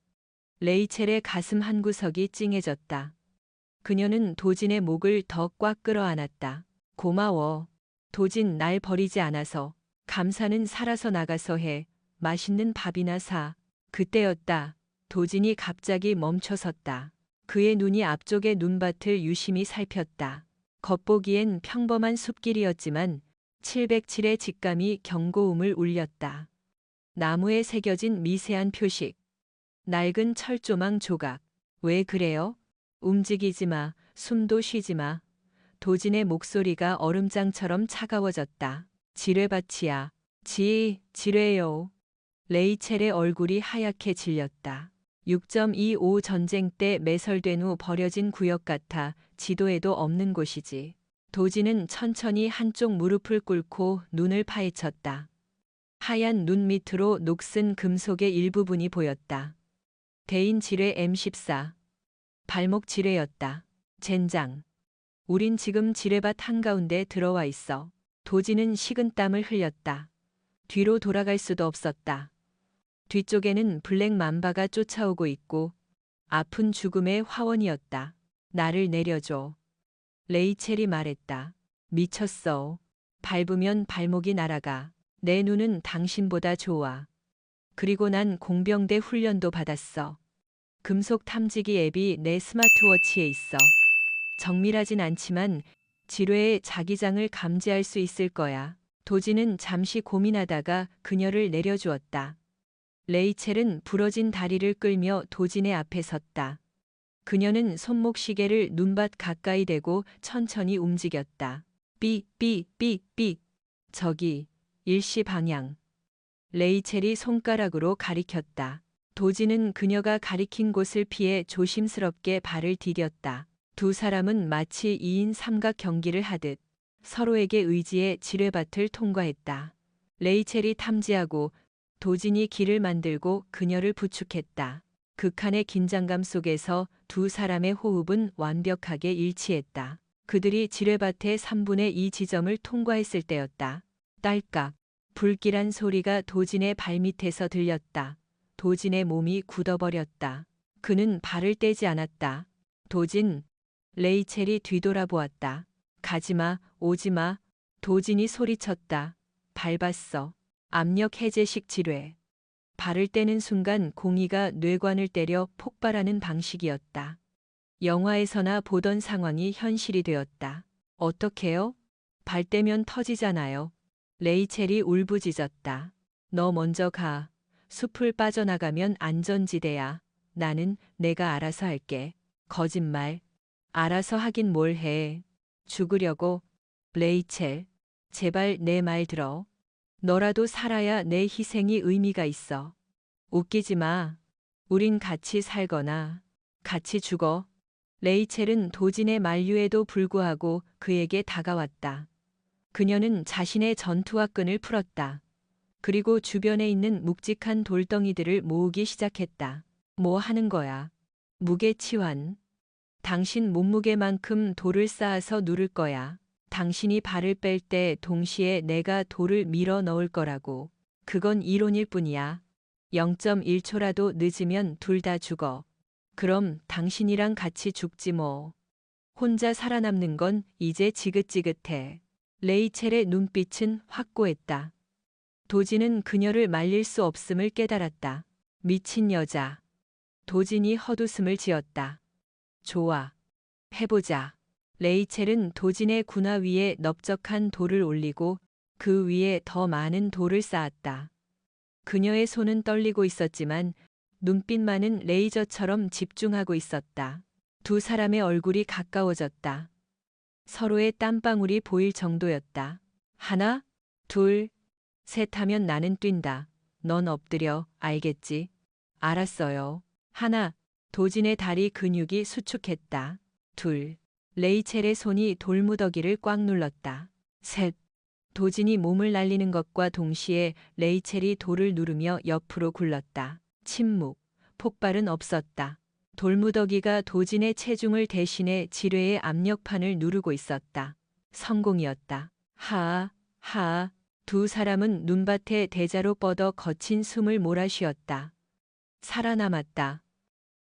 레이첼의 가슴 한구석이 찡해졌다. 그녀는 도진의 목을 더 꽉 끌어안았다. 고마워. 도진, 날 버리지 않아서. 감사는 살아서 나가서 해. 맛있는 밥이나 사. 그때였다. 도진이 갑자기 멈춰섰다. 그의 눈이 앞쪽의 눈밭을 유심히 살폈다. 겉보기엔 평범한 숲길이었지만 707의 직감이 경고음을 울렸다. 나무에 새겨진 미세한 표식. 낡은 철조망 조각. 왜 그래요? 움직이지 마. 숨도 쉬지 마. 도진의 목소리가 얼음장처럼 차가워졌다. 지뢰밭이야. 지뢰요. 레이첼의 얼굴이 하얗게 질렸다. 6.25 전쟁 때 매설된 후 버려진 구역 같아 지도에도 없는 곳이지. 도진은 천천히 한쪽 무릎을 꿇고 눈을 파헤쳤다. 하얀 눈 밑으로 녹슨 금속의 일부분이 보였다. 대인 지뢰 M14. 발목 지뢰였다. 젠장. 우린 지금 지뢰밭 한가운데 들어와 있어. 도진은 식은땀을 흘렸다. 뒤로 돌아갈 수도 없었다. 뒤쪽에는 블랙 맘바가 쫓아오고 있고 아픈 죽음의 화원이었다. 나를 내려줘. 레이첼이 말했다. 미쳤어. 밟으면 발목이 날아가. 내 눈은 당신보다 좋아. 그리고 난 공병대 훈련도 받았어. 금속 탐지기 앱이 내 스마트워치에 있어. 정밀하진 않지만 지뢰의 자기장을 감지할 수 있을 거야. 도지는 잠시 고민하다가 그녀를 내려주었다. 레이첼은 부러진 다리를 끌며 도진의 앞에 섰다. 그녀는 손목 시계를 눈밭 가까이 대고 천천히 움직였다. 삑. 저기, 일시 방향. 레이첼이 손가락으로 가리켰다. 도지는 그녀가 가리킨 곳을 피해 조심스럽게 발을 디뎠다. 두 사람은 마치 2인 삼각 경기를 하듯 서로에게 의지해 지뢰밭을 통과했다. 레이첼이 탐지하고 도진이 길을 만들고 그녀를 부축했다. 극한의 긴장감 속에서 두 사람의 호흡은 완벽하게 일치했다. 그들이 지뢰밭의 3분의 2 지점을 통과했을 때였다. 딸깍. 불길한 소리가 도진의 발밑에서 들렸다. 도진의 몸이 굳어버렸다. 그는 발을 떼지 않았다. 도진. 레이첼이 뒤돌아보았다. 가지마, 오지마. 도진이 소리쳤다. 밟았어. 압력 해제식 지뢰. 발을 떼는 순간 공이가 뇌관을 때려 폭발하는 방식이었다. 영화에서나 보던 상황이 현실이 되었다. 어떡해요? 발 떼면 터지잖아요. 레이첼이 울부짖었다. 너 먼저 가. 숲을 빠져나가면 안전지대야. 나는 내가 알아서 할게. 거짓말. 알아서 하긴 뭘 해. 죽으려고. 레이첼. 제발 내 말 들어. 너라도 살아야 내 희생이 의미가 있어. 웃기지 마. 우린 같이 살거나 같이 죽어. 레이첼은 도진의 만류에도 불구하고 그에게 다가왔다. 그녀는 자신의 전투화 끈을 풀었다. 그리고 주변에 있는 묵직한 돌덩이들을 모으기 시작했다. 뭐 하는 거야? 무게치환. 당신 몸무게만큼 돌을 쌓아서 누를 거야. 당신이 발을 뺄 때 동시에 내가 돌을 밀어 넣을 거라고. 그건 이론일 뿐이야. 0.1초라도 늦으면 둘 다 죽어. 그럼 당신이랑 같이 죽지 뭐. 혼자 살아남는 건 이제 지긋지긋해. 레이첼의 눈빛은 확고했다. 도진은 그녀를 말릴 수 없음을 깨달았다. 미친 여자. 도진이 헛웃음을 지었다. 좋아. 해보자. 레이첼은 도진의 군화 위에 넓적한 돌을 올리고 그 위에 더 많은 돌을 쌓았다. 그녀의 손은 떨리고 있었지만 눈빛만은 레이저처럼 집중하고 있었다. 두 사람의 얼굴이 가까워졌다. 서로의 땀방울이 보일 정도였다. 하나, 둘, 셋 하면 나는 뛴다. 넌 엎드려, 알겠지? 알았어요. 하나, 도진의 다리 근육이 수축했다. 둘, 레이첼의 손이 돌무더기를 꽉 눌렀다. 셋, 도진이 몸을 날리는 것과 동시에 레이첼이 돌을 누르며 옆으로 굴렀다. 침묵, 폭발은 없었다. 돌무더기가 도진의 체중을 대신해 지뢰의 압력판을 누르고 있었다. 성공이었다. 하아. 두 사람은 눈밭에 대자로 뻗어 거친 숨을 몰아쉬었다. 살아남았다.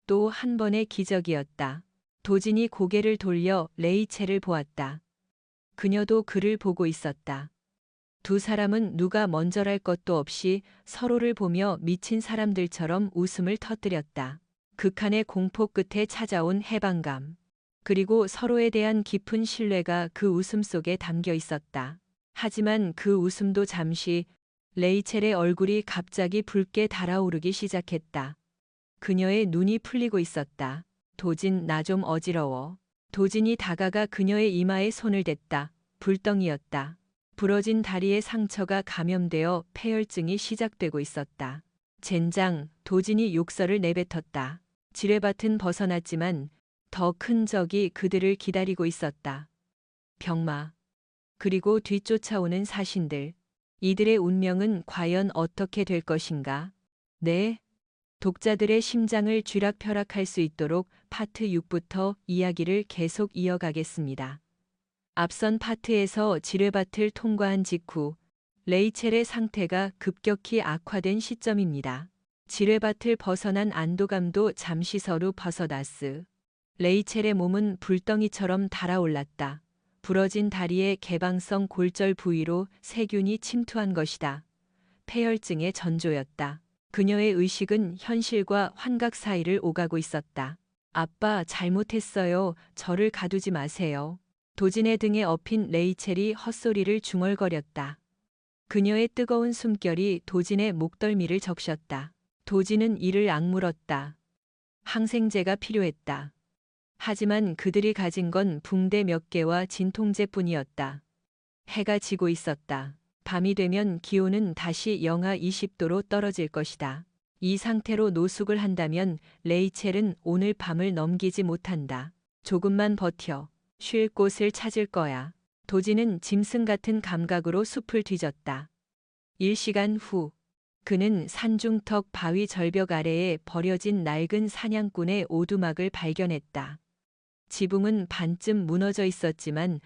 또 한 번의 기적이었다. 도진이 고개를 돌려 레이첼을 보았다. 그녀도 그를 보고 있었다. 두 사람은 누가 먼저랄 것도 없이 서로를 보며 미친 사람들처럼 웃음을 터뜨렸다. 극한의 공포 끝에 찾아온 해방감. 그리고 서로에 대한 깊은 신뢰가 그 웃음 속에 담겨 있었다. 하지만 그 웃음도 잠시 레이첼의 얼굴이 갑자기 붉게 달아오르기 시작했다. 그녀의 눈이 풀리고 있었다. 도진, 나 좀 어지러워. 도진이 다가가 그녀의 이마에 손을 댔다. 불덩이였다. 부러진 다리의 상처가 감염되어 폐혈증이 시작되고 있었다. 젠장, 도진이 욕설을 내뱉었다. 지뢰밭은 벗어났지만 더 큰 적이 그들을 기다리고 있었다. 병마. 그리고 뒤쫓아오는 사신들. 이들의 운명은 과연 어떻게 될 것인가? 네. 독자들의 심장을 쥐락펴락할 수 있도록 파트 6부터 이야기를 계속 이어가겠습니다. 앞선 파트에서 지뢰밭을 통과한 직후 레이첼의 상태가 급격히 악화된 시점입니다. 지뢰밭을 벗어난 안도감도 잠시 서로 벗어났으. 레이첼의 몸은 불덩이처럼 달아올랐다. 부러진 다리의 개방성 골절 부위로 세균이 침투한 것이다. 폐혈증의 전조였다. 그녀의 의식은 현실과 환각 사이를 오가고 있었다. 아빠, 잘못했어요. 저를 가두지 마세요. 도진의 등에 엎인 레이첼이 헛소리를 중얼거렸다. 그녀의 뜨거운 숨결이 도진의 목덜미를 적셨다. 도진은 이를 악물었다. 항생제가 필요했다. 하지만 그들이 가진 건 붕대 몇 개와 진통제뿐이었다. 해가 지고 있었다. 밤이 되면 기온은 다시 영하 20도로 떨어질 것이다. 이 상태로 노숙을 한다면 레이첼은 오늘 밤을 넘기지 못한다. 조금만 버텨. 쉴 곳을 찾을 거야. 도진은 짐승 같은 감각으로 숲을 뒤졌다. 1시간 후 그는 산중턱 바위 절벽 아래에 버려진 낡은 사냥꾼의 오두막을 발견했다. 지붕은 반쯤 무너져 있었지만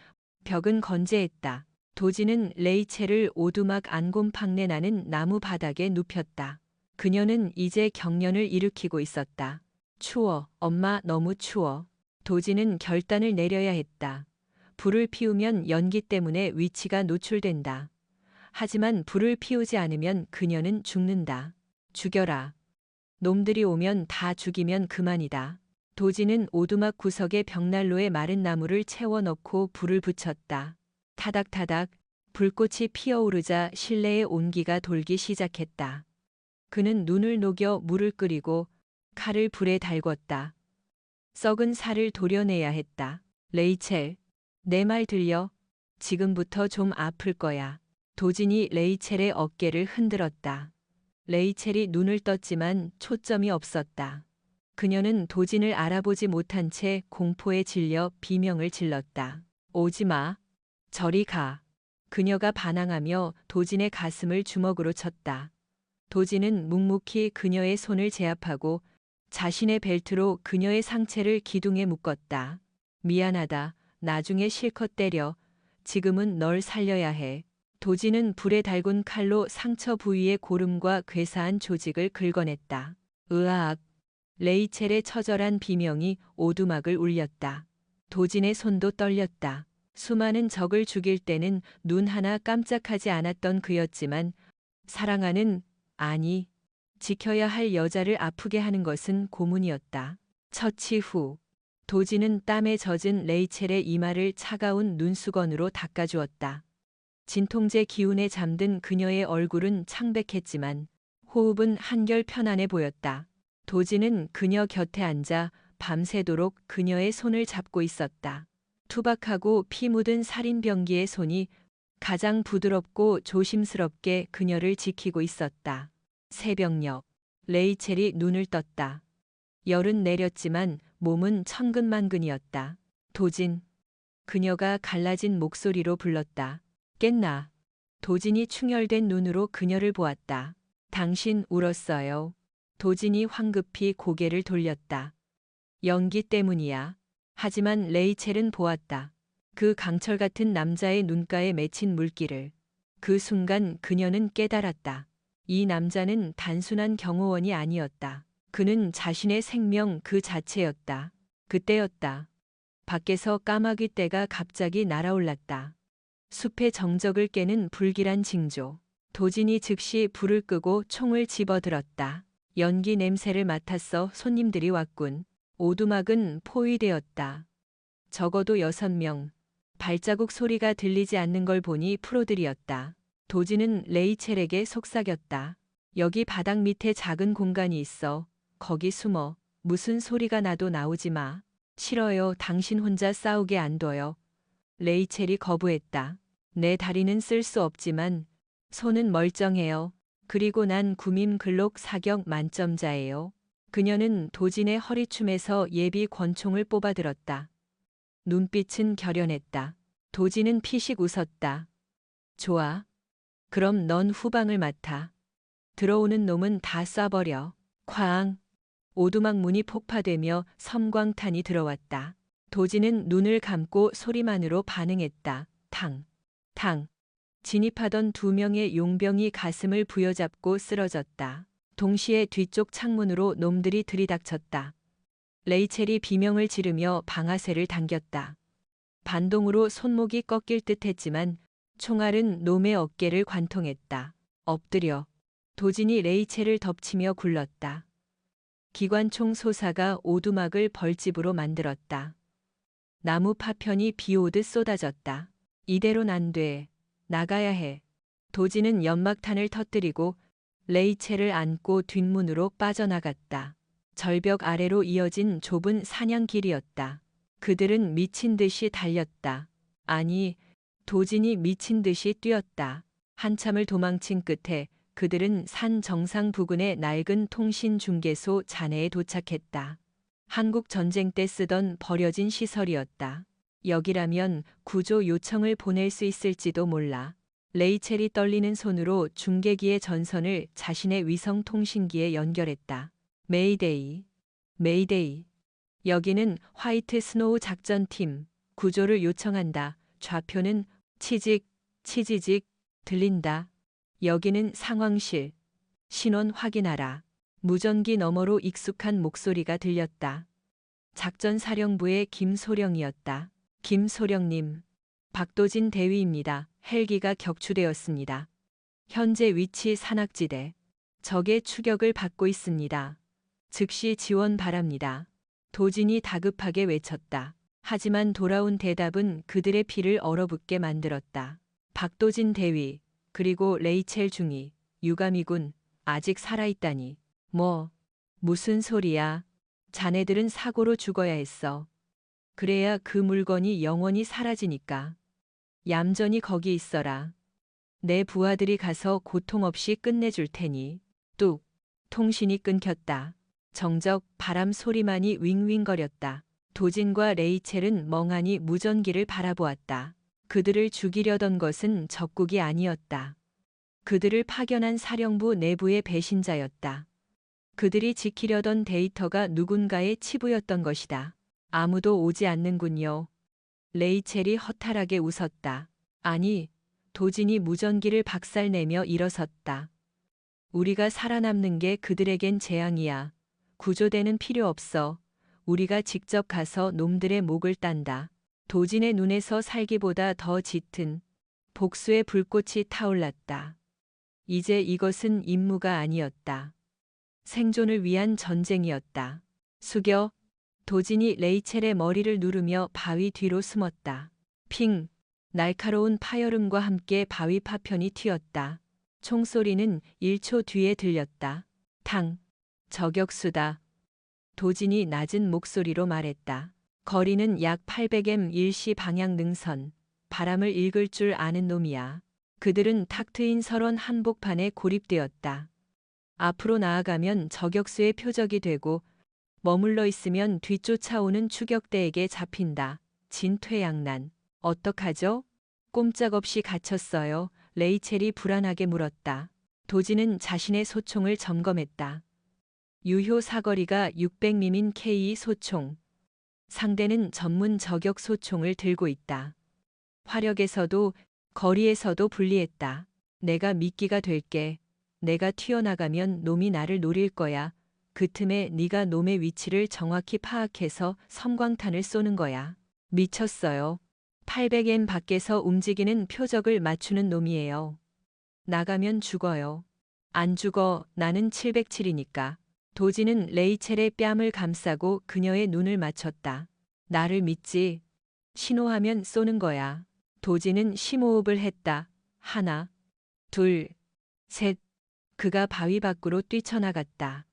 벽은 건재했다. 도진은 레이첼을 오두막 안곰팡내 나는 나무 바닥에 눕혔다. 그녀는 이제 경련을 일으키고 있었다. 추워, 엄마 너무 추워. 도진은 결단을 내려야 했다. 불을 피우면 연기 때문에 위치가 노출된다. 하지만 불을 피우지 않으면 그녀는 죽는다. 죽여라. 놈들이 오면 다 죽이면 그만이다. 도진은 오두막 구석에 벽난로에 마른 나무를 채워넣고 불을 붙였다. 타닥타닥 불꽃이 피어오르자 실내에 온기가 돌기 시작했다. 그는 눈을 녹여 물을 끓이고 칼을 불에 달궜다. 썩은 살을 도려내야 했다. 레이첼, 내 말 들려? 지금부터 좀 아플 거야. 도진이 레이첼의 어깨를 흔들었다. 레이첼이 눈을 떴지만 초점이 없었다. 그녀는 도진을 알아보지 못한 채 공포에 질려 비명을 질렀다. 오지 마. 저리 가. 그녀가 반항하며 도진의 가슴을 주먹으로 쳤다. 도진은 묵묵히 그녀의 손을 제압하고 자신의 벨트로 그녀의 상체를 기둥에 묶었다. 미안하다. 나중에 실컷 때려. 지금은 널 살려야 해. 도진은 불에 달군 칼로 상처 부위의 고름과 괴사한 조직을 긁어냈다. 으악. 레이첼의 처절한 비명이 오두막을 울렸다. 도진의 손도 떨렸다. 수많은 적을 죽일 때는 눈 하나 깜짝하지 않았던 그였지만 사랑하는, 아니, 지켜야 할 여자를 아프게 하는 것은 고문이었다. 처치 후 도진은 땀에 젖은 레이첼의 이마를 차가운 눈수건으로 닦아주었다. 진통제 기운에 잠든 그녀의 얼굴은 창백했지만 호흡은 한결 편안해 보였다. 도진은 그녀 곁에 앉아 밤새도록 그녀의 손을 잡고 있었다. 투박하고 피 묻은 살인병기의 손이 가장 부드럽고 조심스럽게 그녀를 지키고 있었다. 새벽녘, 레이첼이 눈을 떴다. 열은 내렸지만 몸은 천근만근이었다. 도진. 그녀가 갈라진 목소리로 불렀다. 깼나? 도진이 충혈된 눈으로 그녀를 보았다. 당신 울었어요. 도진이 황급히 고개를 돌렸다. 연기 때문이야. 하지만 레이첼은 보았다. 그 강철 같은 남자의 눈가에 맺힌 물기를. 그 순간 그녀는 깨달았다. 이 남자는 단순한 경호원이 아니었다. 그는 자신의 생명 그 자체였다. 그때였다. 밖에서 까마귀 떼가 갑자기 날아올랐다. 숲의 정적을 깨는 불길한 징조. 도진이 즉시 불을 끄고 총을 집어들었다. 연기 냄새를 맡았어. 손님들이 왔군. 오두막은 포위되었다. 적어도 6명. 발자국 소리가 들리지 않는 걸 보니 프로들이었다. 도진은 레이첼에게 속삭였다. 여기 바닥 밑에 작은 공간이 있어. 거기 숨어. 무슨 소리가 나도 나오지 마. 싫어요. 당신 혼자 싸우게 안 둬요. 레이첼이 거부했다. 내 다리는 쓸 수 없지만 손은 멀쩡해요. 그리고 난 구민 글록 사격 만점자예요. 그녀는 도진의 허리춤에서 예비 권총을 뽑아들었다. 눈빛은 결연했다. 도진은 피식 웃었다. 좋아. 그럼 넌 후방을 맡아. 들어오는 놈은 다 쏴버려. 쾅. 오두막 문이 폭파되며 섬광탄이 들어왔다. 도진은 눈을 감고 소리만으로 반응했다. 탕. 탕. 진입하던 2명의 용병이 가슴을 부여잡고 쓰러졌다. 동시에 뒤쪽 창문으로 놈들이 들이닥쳤다. 레이첼이 비명을 지르며 방아쇠를 당겼다. 반동으로 손목이 꺾일 듯 했지만 총알은 놈의 어깨를 관통했다. 엎드려. 도진이 레이첼을 덮치며 굴렀다. 기관총 솟아가 오두막을 벌집으로 만들었다. 나무 파편이 비오듯 쏟아졌다. 이대로는 안 돼. 나가야 해. 도진은 연막탄을 터뜨리고 레이첼을 안고 뒷문으로 빠져나갔다. 절벽 아래로 이어진 좁은 사냥길이었다. 그들은 미친 듯이 달렸다. 아니, 도진이 미친 듯이 뛰었다. 한참을 도망친 끝에 그들은 산 정상 부근의 낡은 통신 중개소 잔해에 도착했다. 한국 전쟁 때 쓰던 버려진 시설이었다. 여기라면 구조 요청을 보낼 수 있을지도 몰라. 레이첼이 떨리는 손으로 중계기의 전선을 자신의 위성 통신기에 연결했다. 메이데이, 메이데이. 여기는 화이트 스노우 작전팀, 구조를 요청한다. 좌표는 치직, 치지직, 들린다. 여기는 상황실. 신원 확인하라. 무전기 너머로 익숙한 목소리가 들렸다. 작전사령부의 김소령이었다. 김소령님, 박도진 대위입니다. 헬기가 격추되었습니다. 현재 위치 산악지대. 적의 추격을 받고 있습니다. 즉시 지원 바랍니다. 도진이 다급하게 외쳤다. 하지만 돌아온 대답은 그들의 피를 얼어붙게 만들었다. 박도진 대위, 그리고 레이첼 중위, 유감이군. 아직 살아있다니. 무슨 소리야. 자네들은 사고로 죽어야 했어. 그래야 그 물건이 영원히 사라지니까. 얌전히 거기 있어라. 내 부하들이 가서 고통 없이 끝내줄 테니. 뚝. 통신이 끊겼다. 정적 바람 소리만이 윙윙거렸다. 도진과 레이첼은 멍하니 무전기를 바라보았다. 그들을 죽이려던 것은 적국이 아니었다. 그들을 파견한 사령부 내부의 배신자였다. 그들이 지키려던 데이터가 누군가의 치부였던 것이다. 아무도 오지 않는군요. 레이첼이 허탈하게 웃었다. 아니, 도진이 무전기를 박살내며 일어섰다. 우리가 살아남는 게 그들에겐 재앙이야. 구조대는 필요 없어. 우리가 직접 가서 놈들의 목을 딴다. 도진의 눈에서 살기보다 더 짙은 복수의 불꽃이 타올랐다. 이제 이것은 임무가 아니었다. 생존을 위한 전쟁이었다. 숙여. 도진이 레이첼의 머리를 누르며 바위 뒤로 숨었다. 핑. 날카로운 파열음과 함께 바위 파편이 튀었다. 총소리는 1초 뒤에 들렸다. 탕. 저격수다. 도진이 낮은 목소리로 말했다. 거리는 약 800m 일시 방향 능선. 바람을 읽을 줄 아는 놈이야. 그들은 탁 트인 설원 한복판에 고립되었다. 앞으로 나아가면 저격수의 표적이 되고 머물러 있으면 뒤쫓아오는 추격대에게 잡힌다. 진퇴양난. 어떡하죠? 꼼짝없이 갇혔어요. 레이첼이 불안하게 물었다. 도진은 자신의 소총을 점검했다. 유효 사거리가 600mm인 K2 소총. 상대는 전문 저격 소총을 들고 있다. 화력에서도 거리에서도 불리했다. 내가 미끼가 될게. 내가 튀어나가면 놈이 나를 노릴 거야. 그 틈에 네가 놈의 위치를 정확히 파악해서 섬광탄을 쏘는 거야. 미쳤어요. 800m 밖에서 움직이는 표적을 맞추는 놈이에요. 나가면 죽어요. 안 죽어. 나는 707이니까. 도진은 레이첼의 뺨을 감싸고 그녀의 눈을 맞췄다. 나를 믿지? 신호하면 쏘는 거야. 도진은 심호흡을 했다. 하나, 둘, 셋. 그가 바위 밖으로 뛰쳐나갔다.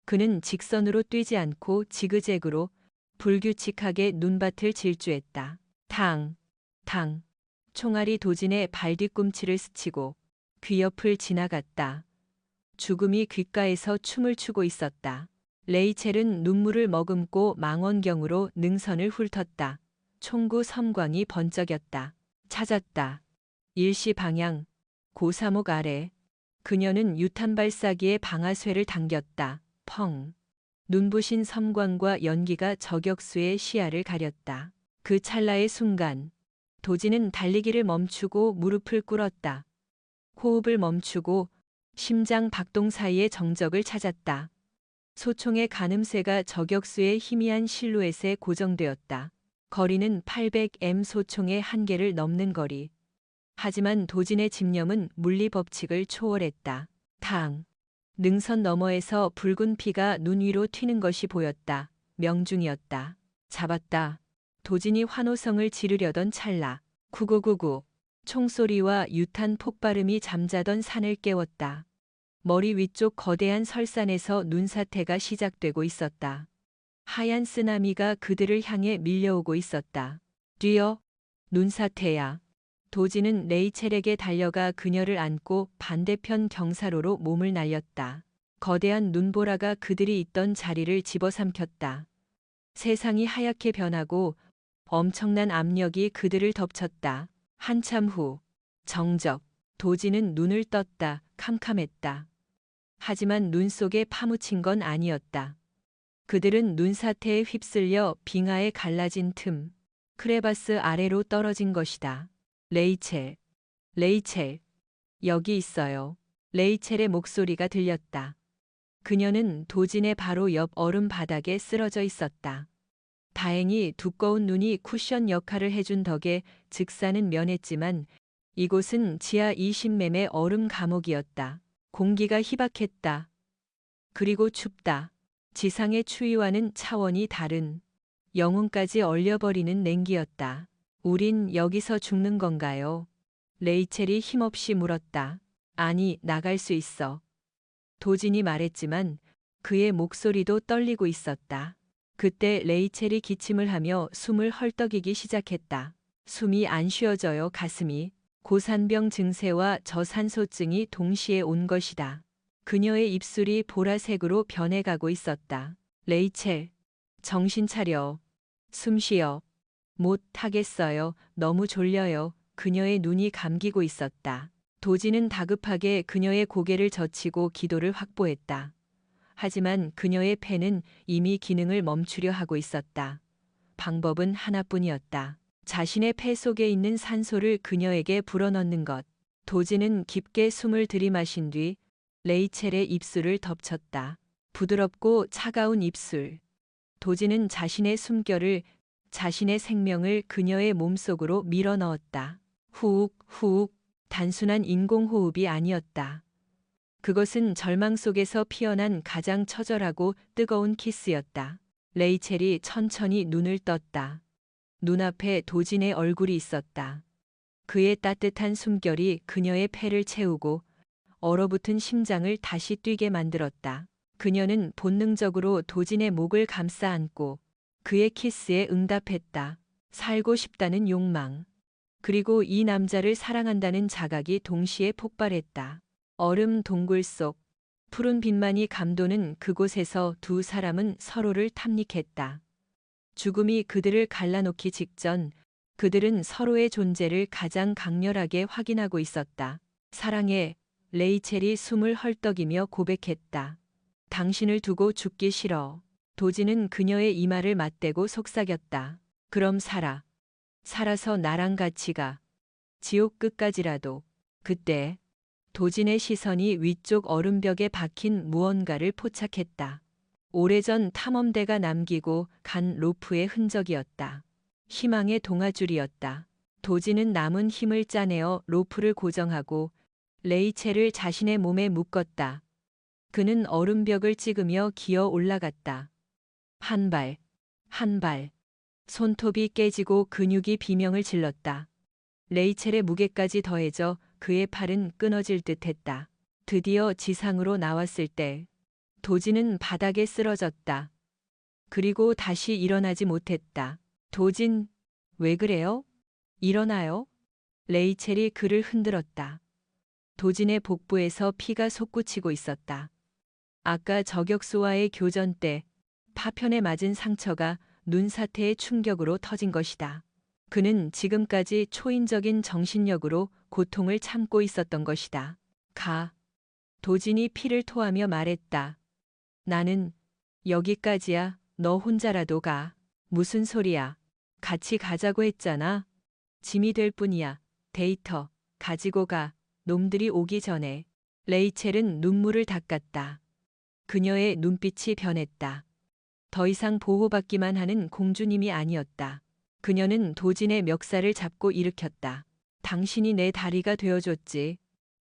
그는 직선으로 뛰지 않고 지그재그로 불규칙하게 눈밭을 질주했다. 탕, 탕. 총알이 도진의 발 뒤꿈치를 스치고 귀 옆을 지나갔다. 죽음이 귓가에서 춤을 추고 있었다. 레이첼은 눈물을 머금고 망원경으로 능선을 훑었다. 총구 섬광이 번쩍였다. 찾았다. 일시 방향. 고사목 아래. 그녀는 유탄 발사기에 방아쇠를 당겼다. 펑. 눈부신 섬광과 연기가 저격수의 시야를 가렸다. 그 찰나의 순간 도지는 달리기를 멈추고 무릎을 꿇었다. 호흡을 멈추고 심장 박동 사이의 정적을 찾았다. 소총의 가늠쇠가 저격수의 희미한 실루엣에 고정되었다. 거리는 800m 소총의 한계를 넘는 거리. 하지만 도진의 집념은 물리 법칙을 초월했다. 탕. 능선 너머에서 붉은 피가 눈 위로 튀는 것이 보였다. 명중이었다. 잡았다. 도진이 환호성을 지르려던 찰나. 9999. 총소리와 유탄 폭발음이 잠자던 산을 깨웠다. 머리 위쪽 거대한 설산에서 눈사태가 시작되고 있었다. 하얀 쓰나미가 그들을 향해 밀려오고 있었다. 뛰어. 눈사태야. 도지는 레이첼에게 달려가 그녀를 안고 반대편 경사로로 몸을 날렸다. 거대한 눈보라가 그들이 있던 자리를 집어삼켰다. 세상이 하얗게 변하고 엄청난 압력이 그들을 덮쳤다. 한참 후 정적. 도지는 눈을 떴다. 캄캄했다. 하지만 눈 속에 파묻힌 건 아니었다. 그들은 눈사태에 휩쓸려 빙하에 갈라진 틈, 크레바스 아래로 떨어진 것이다. 레이첼, 레이첼, 여기 있어요. 레이첼의 목소리가 들렸다. 그녀는 도진의 바로 옆 얼음 바닥에 쓰러져 있었다. 다행히 두꺼운 눈이 쿠션 역할을 해준 덕에 즉사는 면했지만 이곳은 지하 20맴의 얼음 감옥이었다. 공기가 희박했다. 그리고 춥다. 지상의 추위와는 차원이 다른 영혼까지 얼려버리는 냉기였다. 우린 여기서 죽는 건가요? 레이첼이 힘없이 물었다. 아니, 나갈 수 있어. 도진이 말했지만 그의 목소리도 떨리고 있었다. 그때 레이첼이 기침을 하며 숨을 헐떡이기 시작했다. 숨이 안 쉬어져요, 가슴이. 고산병 증세와 저산소증이 동시에 온 것이다. 그녀의 입술이 보라색으로 변해가고 있었다. 레이첼, 정신 차려. 숨 쉬어. 못 하겠어요. 너무 졸려요. 그녀의 눈이 감기고 있었다. 도지는 다급하게 그녀의 고개를 젖히고 기도를 확보했다. 하지만 그녀의 폐는 이미 기능을 멈추려 하고 있었다. 방법은 하나뿐이었다. 자신의 폐 속에 있는 산소를 그녀에게 불어넣는 것. 도지는 깊게 숨을 들이마신 뒤 레이첼의 입술을 덮쳤다. 부드럽고 차가운 입술. 도지는 자신의 숨결을, 자신의 생명을 그녀의 몸속으로 밀어넣었다. 후욱, 후욱, 단순한 인공호흡이 아니었다. 그것은 절망 속에서 피어난 가장 처절하고 뜨거운 키스였다. 레이첼이 천천히 눈을 떴다. 눈앞에 도진의 얼굴이 있었다. 그의 따뜻한 숨결이 그녀의 폐를 채우고 얼어붙은 심장을 다시 뛰게 만들었다. 그녀는 본능적으로 도진의 목을 감싸 안고 그의 키스에 응답했다. 살고 싶다는 욕망. 그리고 이 남자를 사랑한다는 자각이 동시에 폭발했다. 얼음 동굴 속 푸른 빛만이 감도는 그곳에서 두 사람은 서로를 탐닉했다. 죽음이 그들을 갈라놓기 직전 그들은 서로의 존재를 가장 강렬하게 확인하고 있었다. 사랑해. 레이첼이 숨을 헐떡이며 고백했다. 당신을 두고 죽기 싫어. 도지는 그녀의 이마를 맞대고 속삭였다. 그럼 살아. 살아서 나랑 같이 가. 지옥 끝까지라도. 그때 도진의 시선이 위쪽 얼음벽에 박힌 무언가를 포착했다. 오래전 탐험대가 남기고 간 로프의 흔적이었다. 희망의 동아줄이었다. 도진은 남은 힘을 짜내어 로프를 고정하고 레이첼을 자신의 몸에 묶었다. 그는 얼음벽을 찍으며 기어 올라갔다. 한 발, 한 발. 손톱이 깨지고 근육이 비명을 질렀다. 레이첼의 무게까지 더해져 그의 팔은 끊어질 듯했다. 드디어 지상으로 나왔을 때 도진은 바닥에 쓰러졌다. 그리고 다시 일어나지 못했다. 도진, 왜 그래요? 일어나요? 레이첼이 그를 흔들었다. 도진의 복부에서 피가 솟구치고 있었다. 아까 저격수와의 교전 때 파편에 맞은 상처가 눈사태의 충격으로 터진 것이다. 그는 지금까지 초인적인 정신력으로 고통을 참고 있었던 것이다. 가. 도진이 피를 토하며 말했다. 나는 여기까지야. 너 혼자라도 가. 무슨 소리야. 같이 가자고 했잖아. 짐이 될 뿐이야. 데이터 가지고 가. 놈들이 오기 전에. 레이첼은 눈물을 닦았다. 그녀의 눈빛이 변했다. 더 이상 보호받기만 하는 공주님이 아니었다. 그녀는 도진의 멱살을 잡고 일으켰다. 당신이 내 다리가 되어줬지.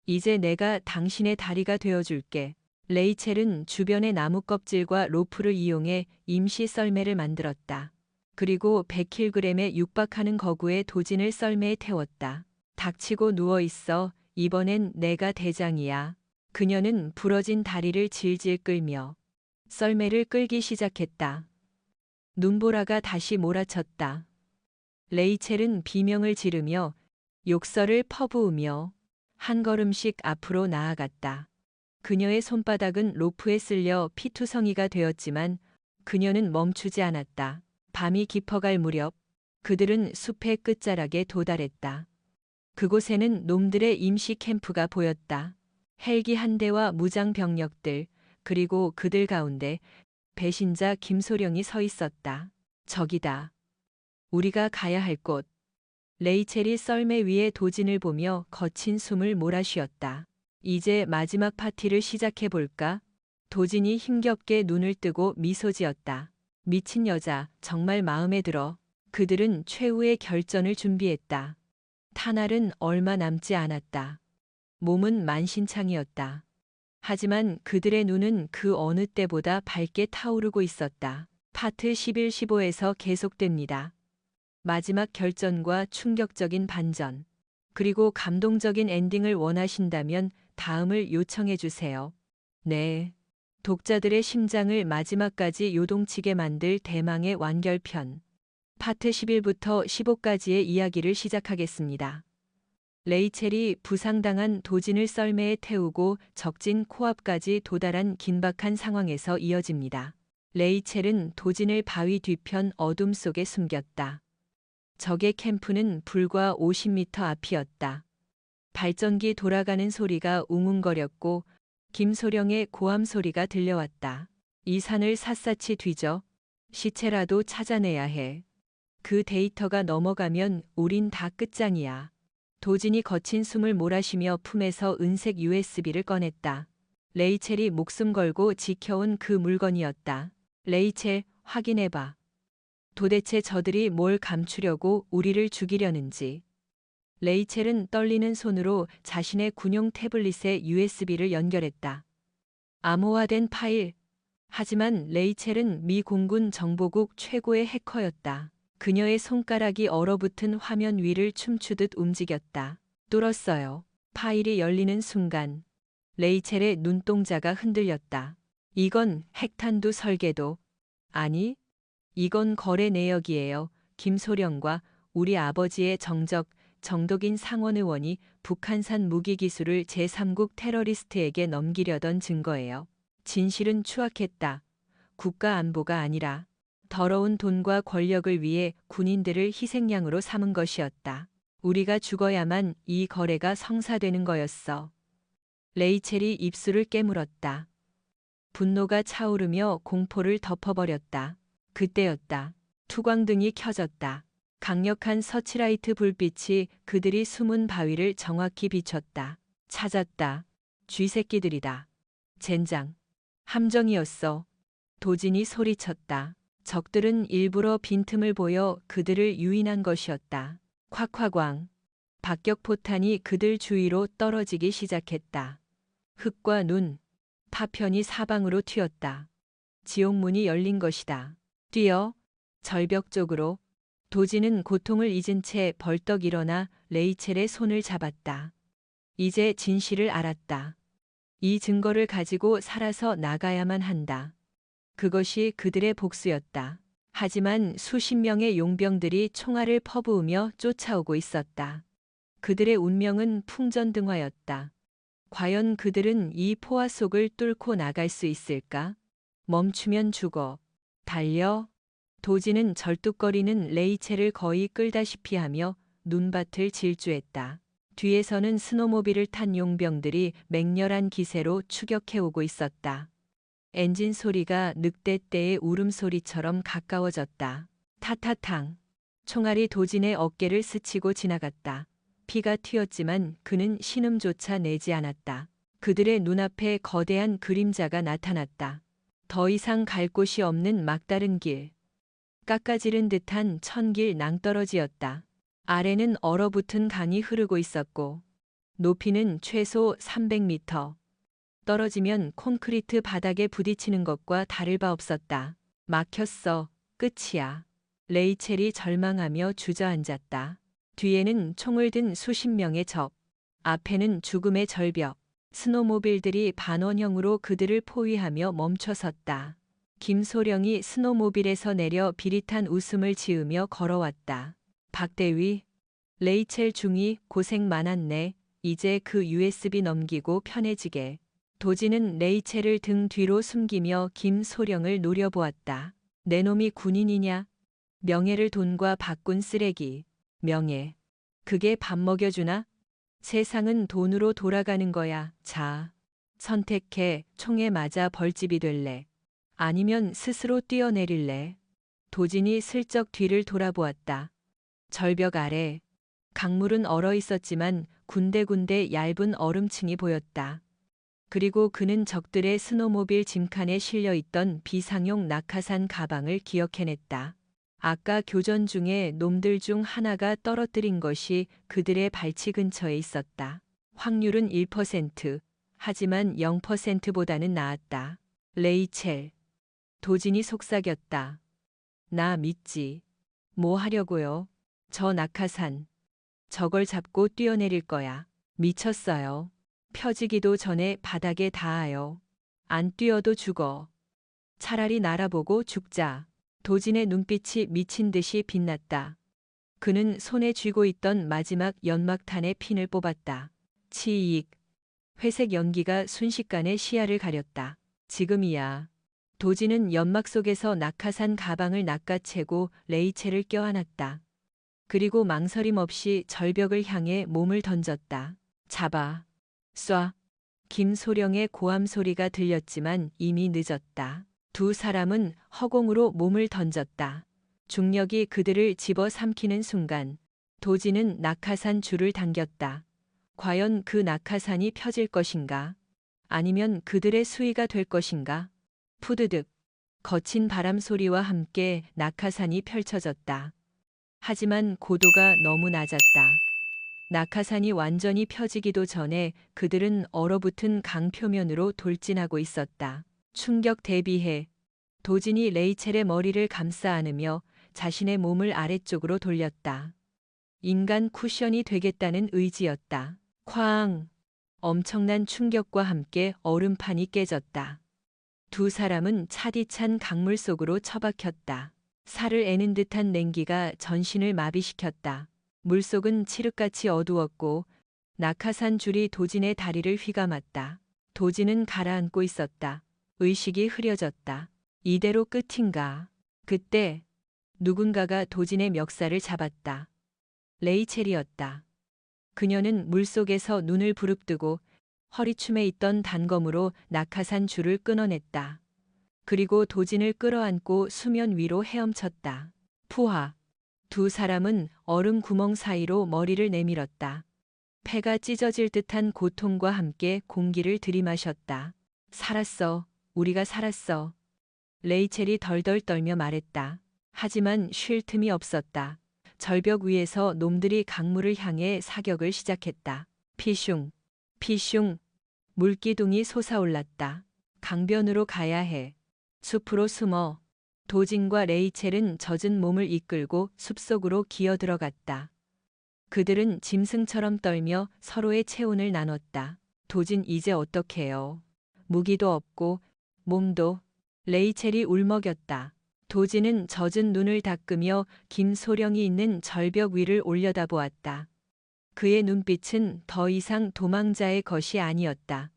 이제 내가 당신의 다리가 되어줄게. 레이첼은 주변의 나무 껍질과 로프를 이용해 임시 썰매를 만들었다. 그리고 100kg에 육박하는 거구에 도진을 썰매에 태웠다. 닥치고 누워있어. 이번엔 내가 대장이야. 그녀는 부러진 다리를 질질 끌며 썰매를 끌기 시작했다. 눈보라가 다시 몰아쳤다. 레이첼은 비명을 지르며 욕설을 퍼부으며 한 걸음씩 앞으로 나아갔다. 그녀의 손바닥은 로프에 쓸려 피투성이가 되었지만 그녀는 멈추지 않았다. 밤이 깊어갈 무렵 그들은 숲의 끝자락에 도달했다. 그곳에는 놈들의 임시 캠프가 보였다. 헬기 한 대와 무장 병력들, 그리고 그들 가운데 배신자 김소령이 서 있었다. 저기다. 우리가 가야 할 곳. 레이첼이 썰매 위에 도진을 보며 거친 숨을 몰아쉬었다. 이제 마지막 파티를 시작해 볼까? 도진이 힘겹게 눈을 뜨고 미소 지었다. 미친 여자, 정말 마음에 들어. 그들은 최후의 결전을 준비했다. 타날은 얼마 남지 않았다. 몸은 만신창이었다. 하지만 그들의 눈은 그 어느 때보다 밝게 타오르고 있었다. 파트 11-15에서 계속됩니다. 마지막 결전과 충격적인 반전, 그리고 감동적인 엔딩을 원하신다면 다음을 요청해 주세요. 네. 독자들의 심장을 마지막까지 요동치게 만들 대망의 완결편. 파트 11부터 15까지의 이야기를 시작하겠습니다. 레이첼이 부상당한 도진을 썰매에 태우고 적진 코앞까지 도달한 긴박한 상황에서 이어집니다. 레이첼은 도진을 바위 뒤편 어둠 속에 숨겼다. 적의 캠프는 불과 50m 앞이었다. 발전기 돌아가는 소리가 웅웅거렸고 김소령의 고함 소리가 들려왔다. 이 산을 샅샅이 뒤져 시체라도 찾아내야 해. 그 데이터가 넘어가면 우린 다 끝장이야. 도진이 거친 숨을 몰아쉬며 품에서 은색 USB를 꺼냈다. 레이첼이 목숨 걸고 지켜온 그 물건이었다. 레이첼, 확인해봐. 도대체 저들이 뭘 감추려고 우리를 죽이려는지. 레이첼은 떨리는 손으로 자신의 군용 태블릿에 USB를 연결했다. 암호화된 파일. 하지만 레이첼은 미 공군 정보국 최고의 해커였다. 그녀의 손가락이 얼어붙은 화면 위를 춤추듯 움직였다. 뚫었어요. 파일이 열리는 순간 레이첼의 눈동자가 흔들렸다. 이건 핵탄두 설계도. 아니, 이건 거래 내역이에요. 김소령과 우리 아버지의 정덕인 상원의원이 북한산 무기 기술을 제3국 테러리스트에게 넘기려던 증거예요. 진실은 추악했다. 국가 안보가 아니라 더러운 돈과 권력을 위해 군인들을 희생양으로 삼은 것이었다. 우리가 죽어야만 이 거래가 성사되는 거였어. 레이첼이 입술을 깨물었다. 분노가 차오르며 공포를 덮어버렸다. 그때였다. 투광등이 켜졌다. 강력한 서치라이트 불빛이 그들이 숨은 바위를 정확히 비췄다. 찾았다. 쥐새끼들이다. 젠장. 함정이었어. 도진이 소리쳤다. 적들은 일부러 빈틈을 보여 그들을 유인한 것이었다. 콱콱광. 박격포탄이 그들 주위로 떨어지기 시작했다. 흙과 눈, 파편이 사방으로 튀었다. 지옥문이 열린 것이다. 뛰어. 절벽 쪽으로. 도진은 고통을 잊은 채 벌떡 일어나 레이첼의 손을 잡았다. 이제 진실을 알았다. 이 증거를 가지고 살아서 나가야만 한다. 그것이 그들의 복수였다. 하지만 수십 명의 용병들이 총알을 퍼부으며 쫓아오고 있었다. 그들의 운명은 풍전등화였다. 과연 그들은 이 포화 속을 뚫고 나갈 수 있을까? 멈추면 죽어. 달려. 도지는 절뚝거리는 레이첼을 거의 끌다시피 하며 눈밭을 질주했다. 뒤에서는 스노모빌을 탄 용병들이 맹렬한 기세로 추격해오고 있었다. 엔진 소리가 늑대 떼의 울음소리처럼 가까워졌다. 타타탕. 총알이 도진의 어깨를 스치고 지나갔다. 피가 튀었지만 그는 신음조차 내지 않았다. 그들의 눈앞에 거대한 그림자가 나타났다. 더 이상 갈 곳이 없는 막다른 길. 깎아지른 듯한 천길 낭떠러지였다. 아래는 얼어붙은 강이 흐르고 있었고 높이는 최소 300m. 떨어지면 콘크리트 바닥에 부딪히는 것과 다를 바 없었다. 막혔어. 끝이야. 레이첼이 절망하며 주저앉았다. 뒤에는 총을 든 수십 명의 적. 앞에는 죽음의 절벽. 스노모빌들이 반원형으로 그들을 포위하며 멈춰섰다. 김소령이 스노모빌에서 내려 비릿한 웃음을 지으며 걸어왔다. 박대위, 레이첼 중이 고생 많았네. 이제 그 USB 넘기고 편해지게. 도지는 레이첼을 등 뒤로 숨기며 김소령을 노려보았다. 내 놈이 군인이냐? 명예를 돈과 바꾼 쓰레기. 명예. 그게 밥 먹여주나? 세상은 돈으로 돌아가는 거야. 자, 선택해. 총에 맞아 벌집이 될래? 아니면 스스로 뛰어내릴래? 도진이 슬쩍 뒤를 돌아보았다. 절벽 아래. 강물은 얼어 있었지만 군데군데 얇은 얼음층이 보였다. 그리고 그는 적들의 스노모빌 짐칸에 실려 있던 비상용 낙하산 가방을 기억해냈다. 아까 교전 중에 놈들 중 하나가 떨어뜨린 것이 그들의 발치 근처에 있었다. 확률은 1%, 하지만 0%보다는 나았다. 레이첼. 도진이 속삭였다. 나 믿지. 뭐 하려고요? 저 낙하산. 저걸 잡고 뛰어내릴 거야. 미쳤어요. 펴지기도 전에 바닥에 닿아요. 안 뛰어도 죽어. 차라리 날아보고 죽자. 도진의 눈빛이 미친 듯이 빛났다. 그는 손에 쥐고 있던 마지막 연막탄의 핀을 뽑았다. 치익. 회색 연기가 순식간에 시야를 가렸다. 지금이야. 도진은 연막 속에서 낙하산 가방을 낚아채고 레이첼을 껴안았다. 그리고 망설임 없이 절벽을 향해 몸을 던졌다. 잡아. 쏴. 김소령의 고함 소리가 들렸지만 이미 늦었다. 두 사람은 허공으로 몸을 던졌다. 중력이 그들을 집어삼키는 순간 도지는 낙하산 줄을 당겼다. 과연 그 낙하산이 펴질 것인가? 아니면 그들의 수위가 될 것인가? 푸드득. 거친 바람 소리와 함께 낙하산이 펼쳐졌다. 하지만 고도가 너무 낮았다. 낙하산이 완전히 펴지기도 전에 그들은 얼어붙은 강 표면으로 돌진하고 있었다. 충격 대비해. 도진이 레이첼의 머리를 감싸 안으며 자신의 몸을 아래쪽으로 돌렸다. 인간 쿠션이 되겠다는 의지였다. 쾅! 엄청난 충격과 함께 얼음판이 깨졌다. 두 사람은 차디찬 강물 속으로 처박혔다. 살을 애는 듯한 냉기가 전신을 마비시켰다. 물속은 칠흑같이 어두웠고 낙하산 줄이 도진의 다리를 휘감았다. 도진은 가라앉고 있었다. 의식이 흐려졌다. 이대로 끝인가? 그때 누군가가 도진의 멱살을 잡았다. 레이첼이었다. 그녀는 물속에서 눈을 부릅뜨고 허리춤에 있던 단검으로 낙하산 줄을 끊어냈다. 그리고 도진을 끌어안고 수면 위로 헤엄쳤다. 푸하. 두 사람은 얼음 구멍 사이로 머리를 내밀었다. 폐가 찢어질 듯한 고통과 함께 공기를 들이마셨다. 살았어. 우리가 살았어. 레이첼이 덜덜 떨며 말했다. 하지만 쉴 틈이 없었다. 절벽 위에서 놈들이 강물을 향해 사격을 시작했다. 피슝. 피슝. 물기둥이 솟아올랐다. 강변으로 가야 해. 숲으로 숨어. 도진과 레이첼은 젖은 몸을 이끌고 숲속으로 기어 들어갔다. 그들은 짐승처럼 떨며 서로의 체온을 나눴다. 도진 이제 어떡해요. 무기도 없고 몸도. 레이첼이 울먹였다. 도진은 젖은 눈을 닦으며 김소령이 있는 절벽 위를 올려다보았다. 그의 눈빛은 더 이상 도망자의 것이 아니었다.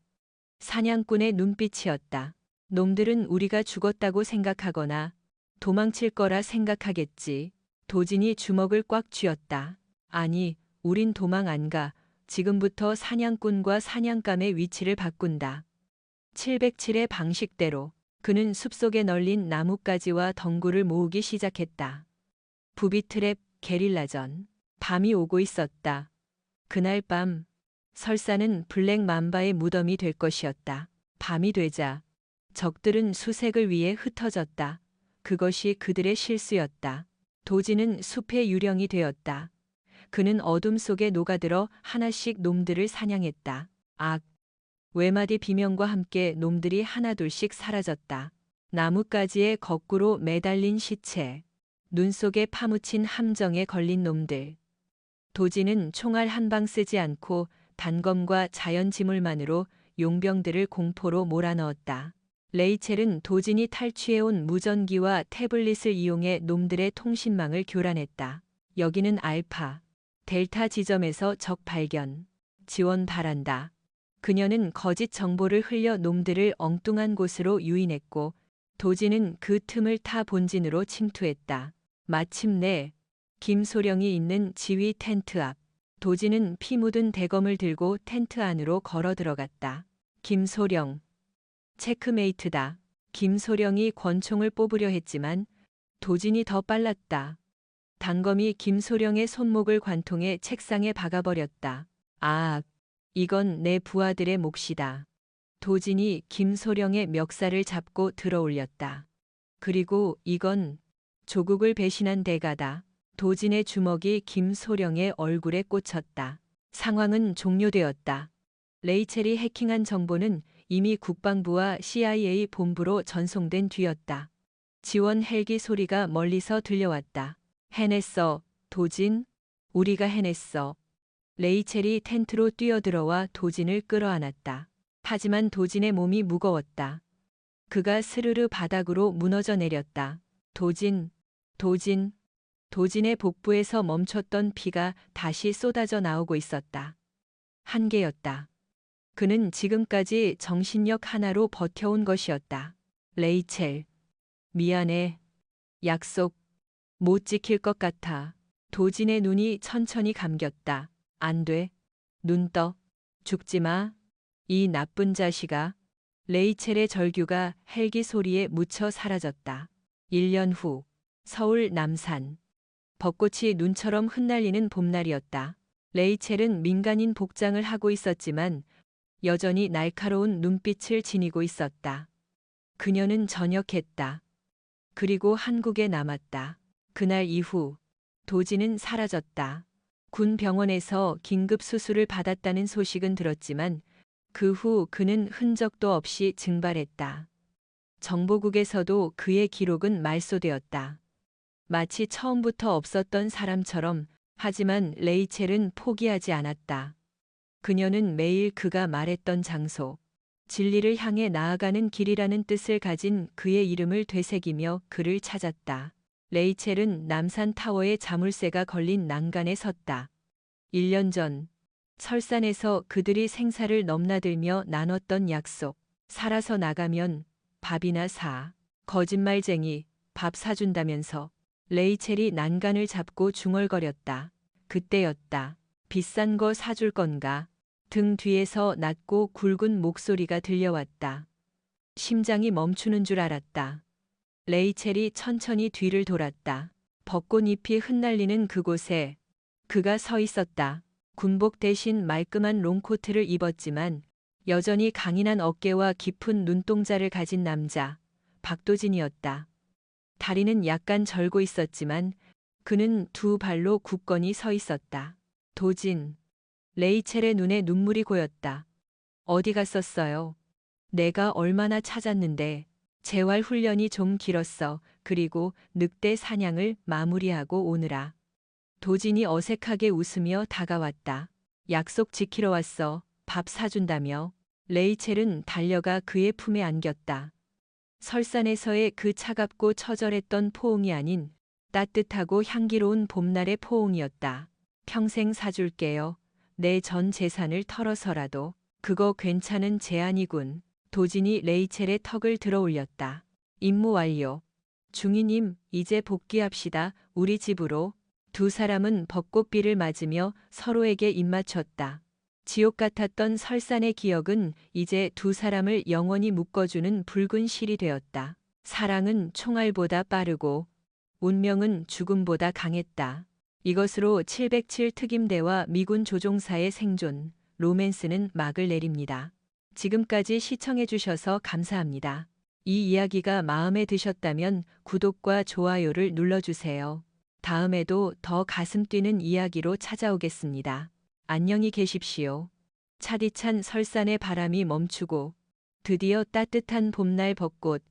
사냥꾼의 눈빛이었다. 놈들은 우리가 죽었다고 생각하거나 도망칠 거라 생각하겠지. 도진이 주먹을 꽉 쥐었다. 아니, 우린 도망 안 가. 지금부터 사냥꾼과 사냥감의 위치를 바꾼다. 707의 방식대로 그는 숲속에 널린 나뭇가지와 덩굴을 모으기 시작했다. 부비트랩, 게릴라전. 밤이 오고 있었다. 그날 밤 설사는 블랙 맘바의 무덤이 될 것이었다. 밤이 되자 적들은 수색을 위해 흩어졌다. 그것이 그들의 실수였다. 도지는 숲의 유령이 되었다. 그는 어둠 속에 녹아들어 하나씩 놈들을 사냥했다. 악! 외마디 비명과 함께 놈들이 하나둘씩 사라졌다. 나뭇가지에 거꾸로 매달린 시체, 눈 속에 파묻힌 함정에 걸린 놈들. 도지는 총알 한 방 쓰지 않고 단검과 자연 지물만으로 용병들을 공포로 몰아넣었다. 레이첼은 도진이 탈취해온 무전기와 태블릿을 이용해 놈들의 통신망을 교란했다. 여기는 알파, 델타 지점에서 적 발견, 지원 바란다. 그녀는 거짓 정보를 흘려 놈들을 엉뚱한 곳으로 유인했고 도진은 그 틈을 타 본진으로 침투했다. 마침내 김소령이 있는 지휘 텐트 앞. 도진은 피 묻은 대검을 들고 텐트 안으로 걸어 들어갔다. 김소령. 체크메이트다. 김소령이 권총을 뽑으려 했지만 도진이 더 빨랐다. 단검이 김소령의 손목을 관통해 책상에 박아버렸다. 아, 이건 내 부하들의 몫이다. 도진이 김소령의 멱살을 잡고 들어올렸다. 그리고 이건 조국을 배신한 대가다. 도진의 주먹이 김소령의 얼굴에 꽂혔다. 상황은 종료되었다. 레이첼이 해킹한 정보는 이미 국방부와 CIA 본부로 전송된 뒤였다. 지원 헬기 소리가 멀리서 들려왔다. 해냈어, 도진. 우리가 해냈어. 레이첼이 텐트로 뛰어들어와 도진을 끌어안았다. 하지만 도진의 몸이 무거웠다. 그가 스르르 바닥으로 무너져 내렸다. 도진. 도진의 복부에서 멈췄던 피가 다시 쏟아져 나오고 있었다. 한계였다. 그는 지금까지 정신력 하나로 버텨온 것이었다. 레이첼. 미안해. 약속 못 지킬 것 같아. 도진의 눈이 천천히 감겼다. 안 돼. 눈 떠. 죽지 마. 이 나쁜 자식아. 레이첼의 절규가 헬기 소리에 묻혀 사라졌다. 1년 후 서울 남산. 벚꽃이 눈처럼 흩날리는 봄날이었다. 레이첼은 민간인 복장을 하고 있었지만 여전히 날카로운 눈빛을 지니고 있었다. 그녀는 전역했다. 그리고 한국에 남았다. 그날 이후 도진은 사라졌다. 군 병원에서 긴급 수술을 받았다는 소식은 들었지만 그 후 그는 흔적도 없이 증발했다. 정보국에서도 그의 기록은 말소되었다. 마치 처음부터 없었던 사람처럼. 하지만 레이첼은 포기하지 않았다. 그녀는 매일 그가 말했던 장소, 진리를 향해 나아가는 길이라는 뜻을 가진 그의 이름을 되새기며 그를 찾았다. 레이첼은 남산 타워의 자물쇠가 걸린 난간에 섰다. 1년 전 설산에서 그들이 생사를 넘나들며 나눴던 약속. 살아서 나가면 밥이나 사. 거짓말쟁이, 밥 사준다면서. 레이첼이 난간을 잡고 중얼거렸다. 그때였다. 비싼 거 사줄 건가? 등 뒤에서 낮고 굵은 목소리가 들려왔다. 심장이 멈추는 줄 알았다. 레이첼이 천천히 뒤를 돌았다. 벚꽃잎이 흩날리는 그곳에 그가 서 있었다. 군복 대신 말끔한 롱코트를 입었지만 여전히 강인한 어깨와 깊은 눈동자를 가진 남자, 박도진이었다. 다리는 약간 절고 있었지만 그는 두 발로 굳건히 서 있었다. 도진. 레이첼의 눈에 눈물이 고였다. 어디 갔었어요? 내가 얼마나 찾았는데. 재활 훈련이 좀 길었어. 그리고 늑대 사냥을 마무리하고 오느라. 도진이 어색하게 웃으며 다가왔다. 약속 지키러 왔어. 밥 사준다며. 레이첼은 달려가 그의 품에 안겼다. 설산에서의 그 차갑고 처절했던 포옹이 아닌 따뜻하고 향기로운 봄날의 포옹이었다. 평생 사줄게요. 내 전 재산을 털어서라도. 그거 괜찮은 제안이군. 도진이 레이첼의 턱을 들어 올렸다. 임무 완료. 중위님, 이제 복귀합시다. 우리 집으로. 두 사람은 벚꽃비를 맞으며 서로에게 입맞췄다. 지옥 같았던 설산의 기억은 이제 두 사람을 영원히 묶어주는 붉은 실이 되었다. 사랑은 총알보다 빠르고 운명은 죽음보다 강했다. 이것으로 707 특임대와 미군 조종사의 생존, 로맨스는 막을 내립니다. 지금까지 시청해주셔서 감사합니다. 이 이야기가 마음에 드셨다면 구독과 좋아요를 눌러주세요. 다음에도 더 가슴 뛰는 이야기로 찾아오겠습니다. 안녕히 계십시오. 차디찬 설산의 바람이 멈추고 드디어 따뜻한 봄날 벚꽃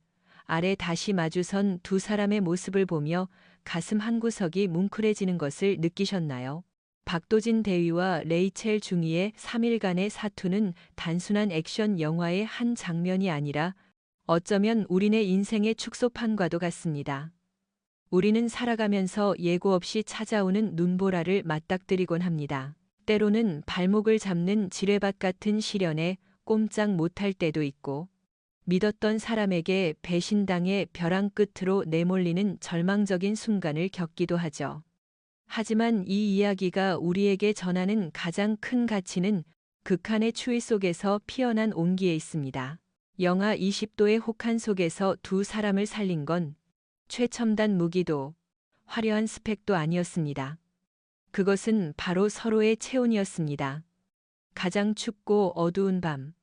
아래 다시 마주선 두 사람의 모습을 보며 가슴 한구석이 뭉클해지는 것을 느끼셨나요? 박도진 대위와 레이첼 중위의 3일간의 사투는 단순한 액션 영화의 한 장면이 아니라 어쩌면 우리네 인생의 축소판과도 같습니다. 우리는 살아가면서 예고 없이 찾아오는 눈보라를 맞닥뜨리곤 합니다. 때로는 발목을 잡는 지뢰밭 같은 시련에 꼼짝 못할 때도 있고, 믿었던 사람에게 배신당해 벼랑 끝으로 내몰리는 절망적인 순간을 겪기도 하죠. 하지만 이 이야기가 우리에게 전하는 가장 큰 가치는 극한의 추위 속에서 피어난 온기에 있습니다. 영하 20도의 혹한 속에서 두 사람을 살린 건 최첨단 무기도 화려한 스펙도 아니었습니다. 그것은 바로 서로의 체온이었습니다. 가장 춥고 어두운 밤,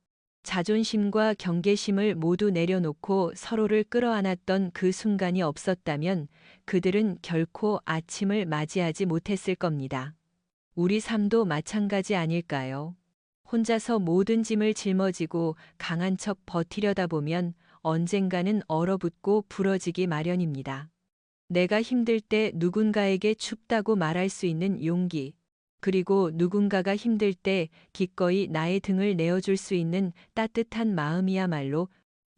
자존심과 경계심을 모두 내려놓고 서로를 끌어안았던 그 순간이 없었다면 그들은 결코 아침을 맞이하지 못했을 겁니다. 우리 삶도 마찬가지 아닐까요? 혼자서 모든 짐을 짊어지고 강한 척 버티려다 보면 언젠가는 얼어붙고 부러지기 마련입니다. 내가 힘들 때 누군가에게 춥다고 말할 수 있는 용기, 그리고 누군가가 힘들 때 기꺼이 나의 등을 내어줄 수 있는 따뜻한 마음이야말로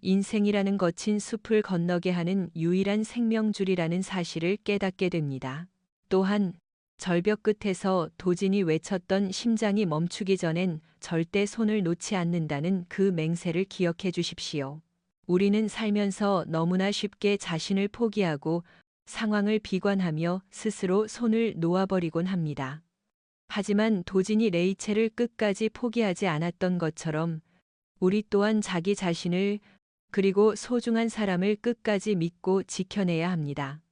인생이라는 거친 숲을 건너게 하는 유일한 생명줄이라는 사실을 깨닫게 됩니다. 또한 절벽 끝에서 도진이 외쳤던 심장이 멈추기 전엔 절대 손을 놓지 않는다는 그 맹세를 기억해 주십시오. 우리는 살면서 너무나 쉽게 자신을 포기하고 상황을 비관하며 스스로 손을 놓아버리곤 합니다. 하지만 도진이 레이첼을 끝까지 포기하지 않았던 것처럼 우리 또한 자기 자신을 그리고 소중한 사람을 끝까지 믿고 지켜내야 합니다.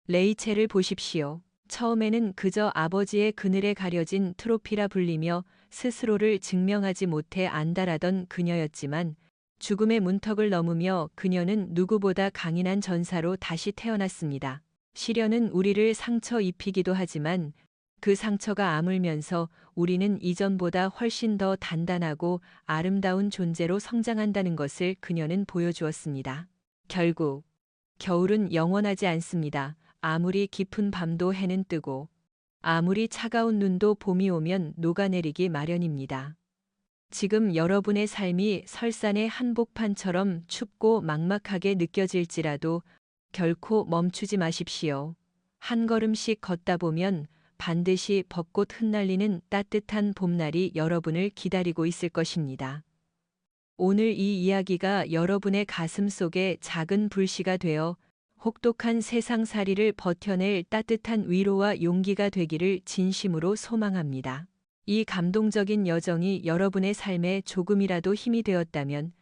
레이첼을 보십시오. 처음에는 그저 아버지의 그늘에 가려진 트로피라 불리며 스스로를 증명하지 못해 안달하던 그녀였지만 죽음의 문턱을 넘으며 그녀는 누구보다 강인한 전사로 다시 태어났습니다. 시련은 우리를 상처 입히기도 하지만 그 상처가 아물면서 우리는 이전보다 훨씬 더 단단하고 아름다운 존재로 성장한다는 것을 그녀는 보여주었습니다. 결국 겨울은 영원하지 않습니다. 아무리 깊은 밤도 해는 뜨고 아무리 차가운 눈도 봄이 오면 녹아내리기 마련입니다. 지금 여러분의 삶이 설산의 한복판처럼 춥고 막막하게 느껴질지라도 결코 멈추지 마십시오. 한 걸음씩 걷다 보면 반드시 벚꽃 흩날리는 따뜻한 봄날이 여러분을 기다리고 있을 것입니다. 오늘 이 이야기가 여러분의 가슴 속에 작은 불씨가 되어 혹독한 세상살이를 버텨낼 따뜻한 위로와 용기가 되기를 진심으로 소망합니다. 이 감동적인 여정이 여러분의 삶에 조금이라도 힘이 되었다면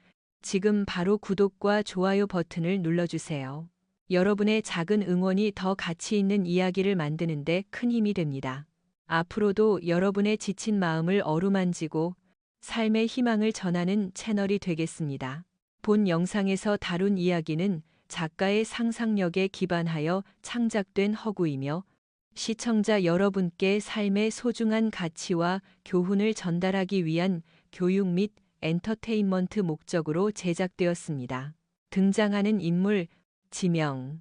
지금 바로 구독과 좋아요 버튼을 눌러주세요. 여러분의 작은 응원이 더 가치 있는 이야기를 만드는데 큰 힘이 됩니다. 앞으로도 여러분의 지친 마음을 어루만지고 삶의 희망을 전하는 채널이 되겠습니다. 본 영상에서 다룬 이야기는 작가의 상상력에 기반하여 창작된 허구이며 시청자 여러분께 삶의 소중한 가치와 교훈을 전달하기 위한 교육 및 엔터테인먼트 목적으로 제작되었습니다. 등장하는 인물, 지명,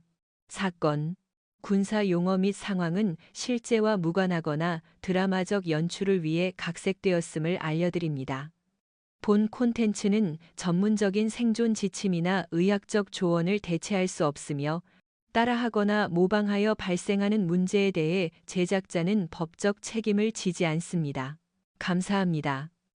사건, 군사 용어 및 상황은 실제와 무관하거나 드라마적 연출을 위해 각색되었음을 알려드립니다. 본 콘텐츠는 전문적인 생존 지침이나 의학적 조언을 대체할 수 없으며 따라하거나 모방하여 발생하는 문제에 대해 제작자는 법적 책임을 지지 않습니다. 감사합니다.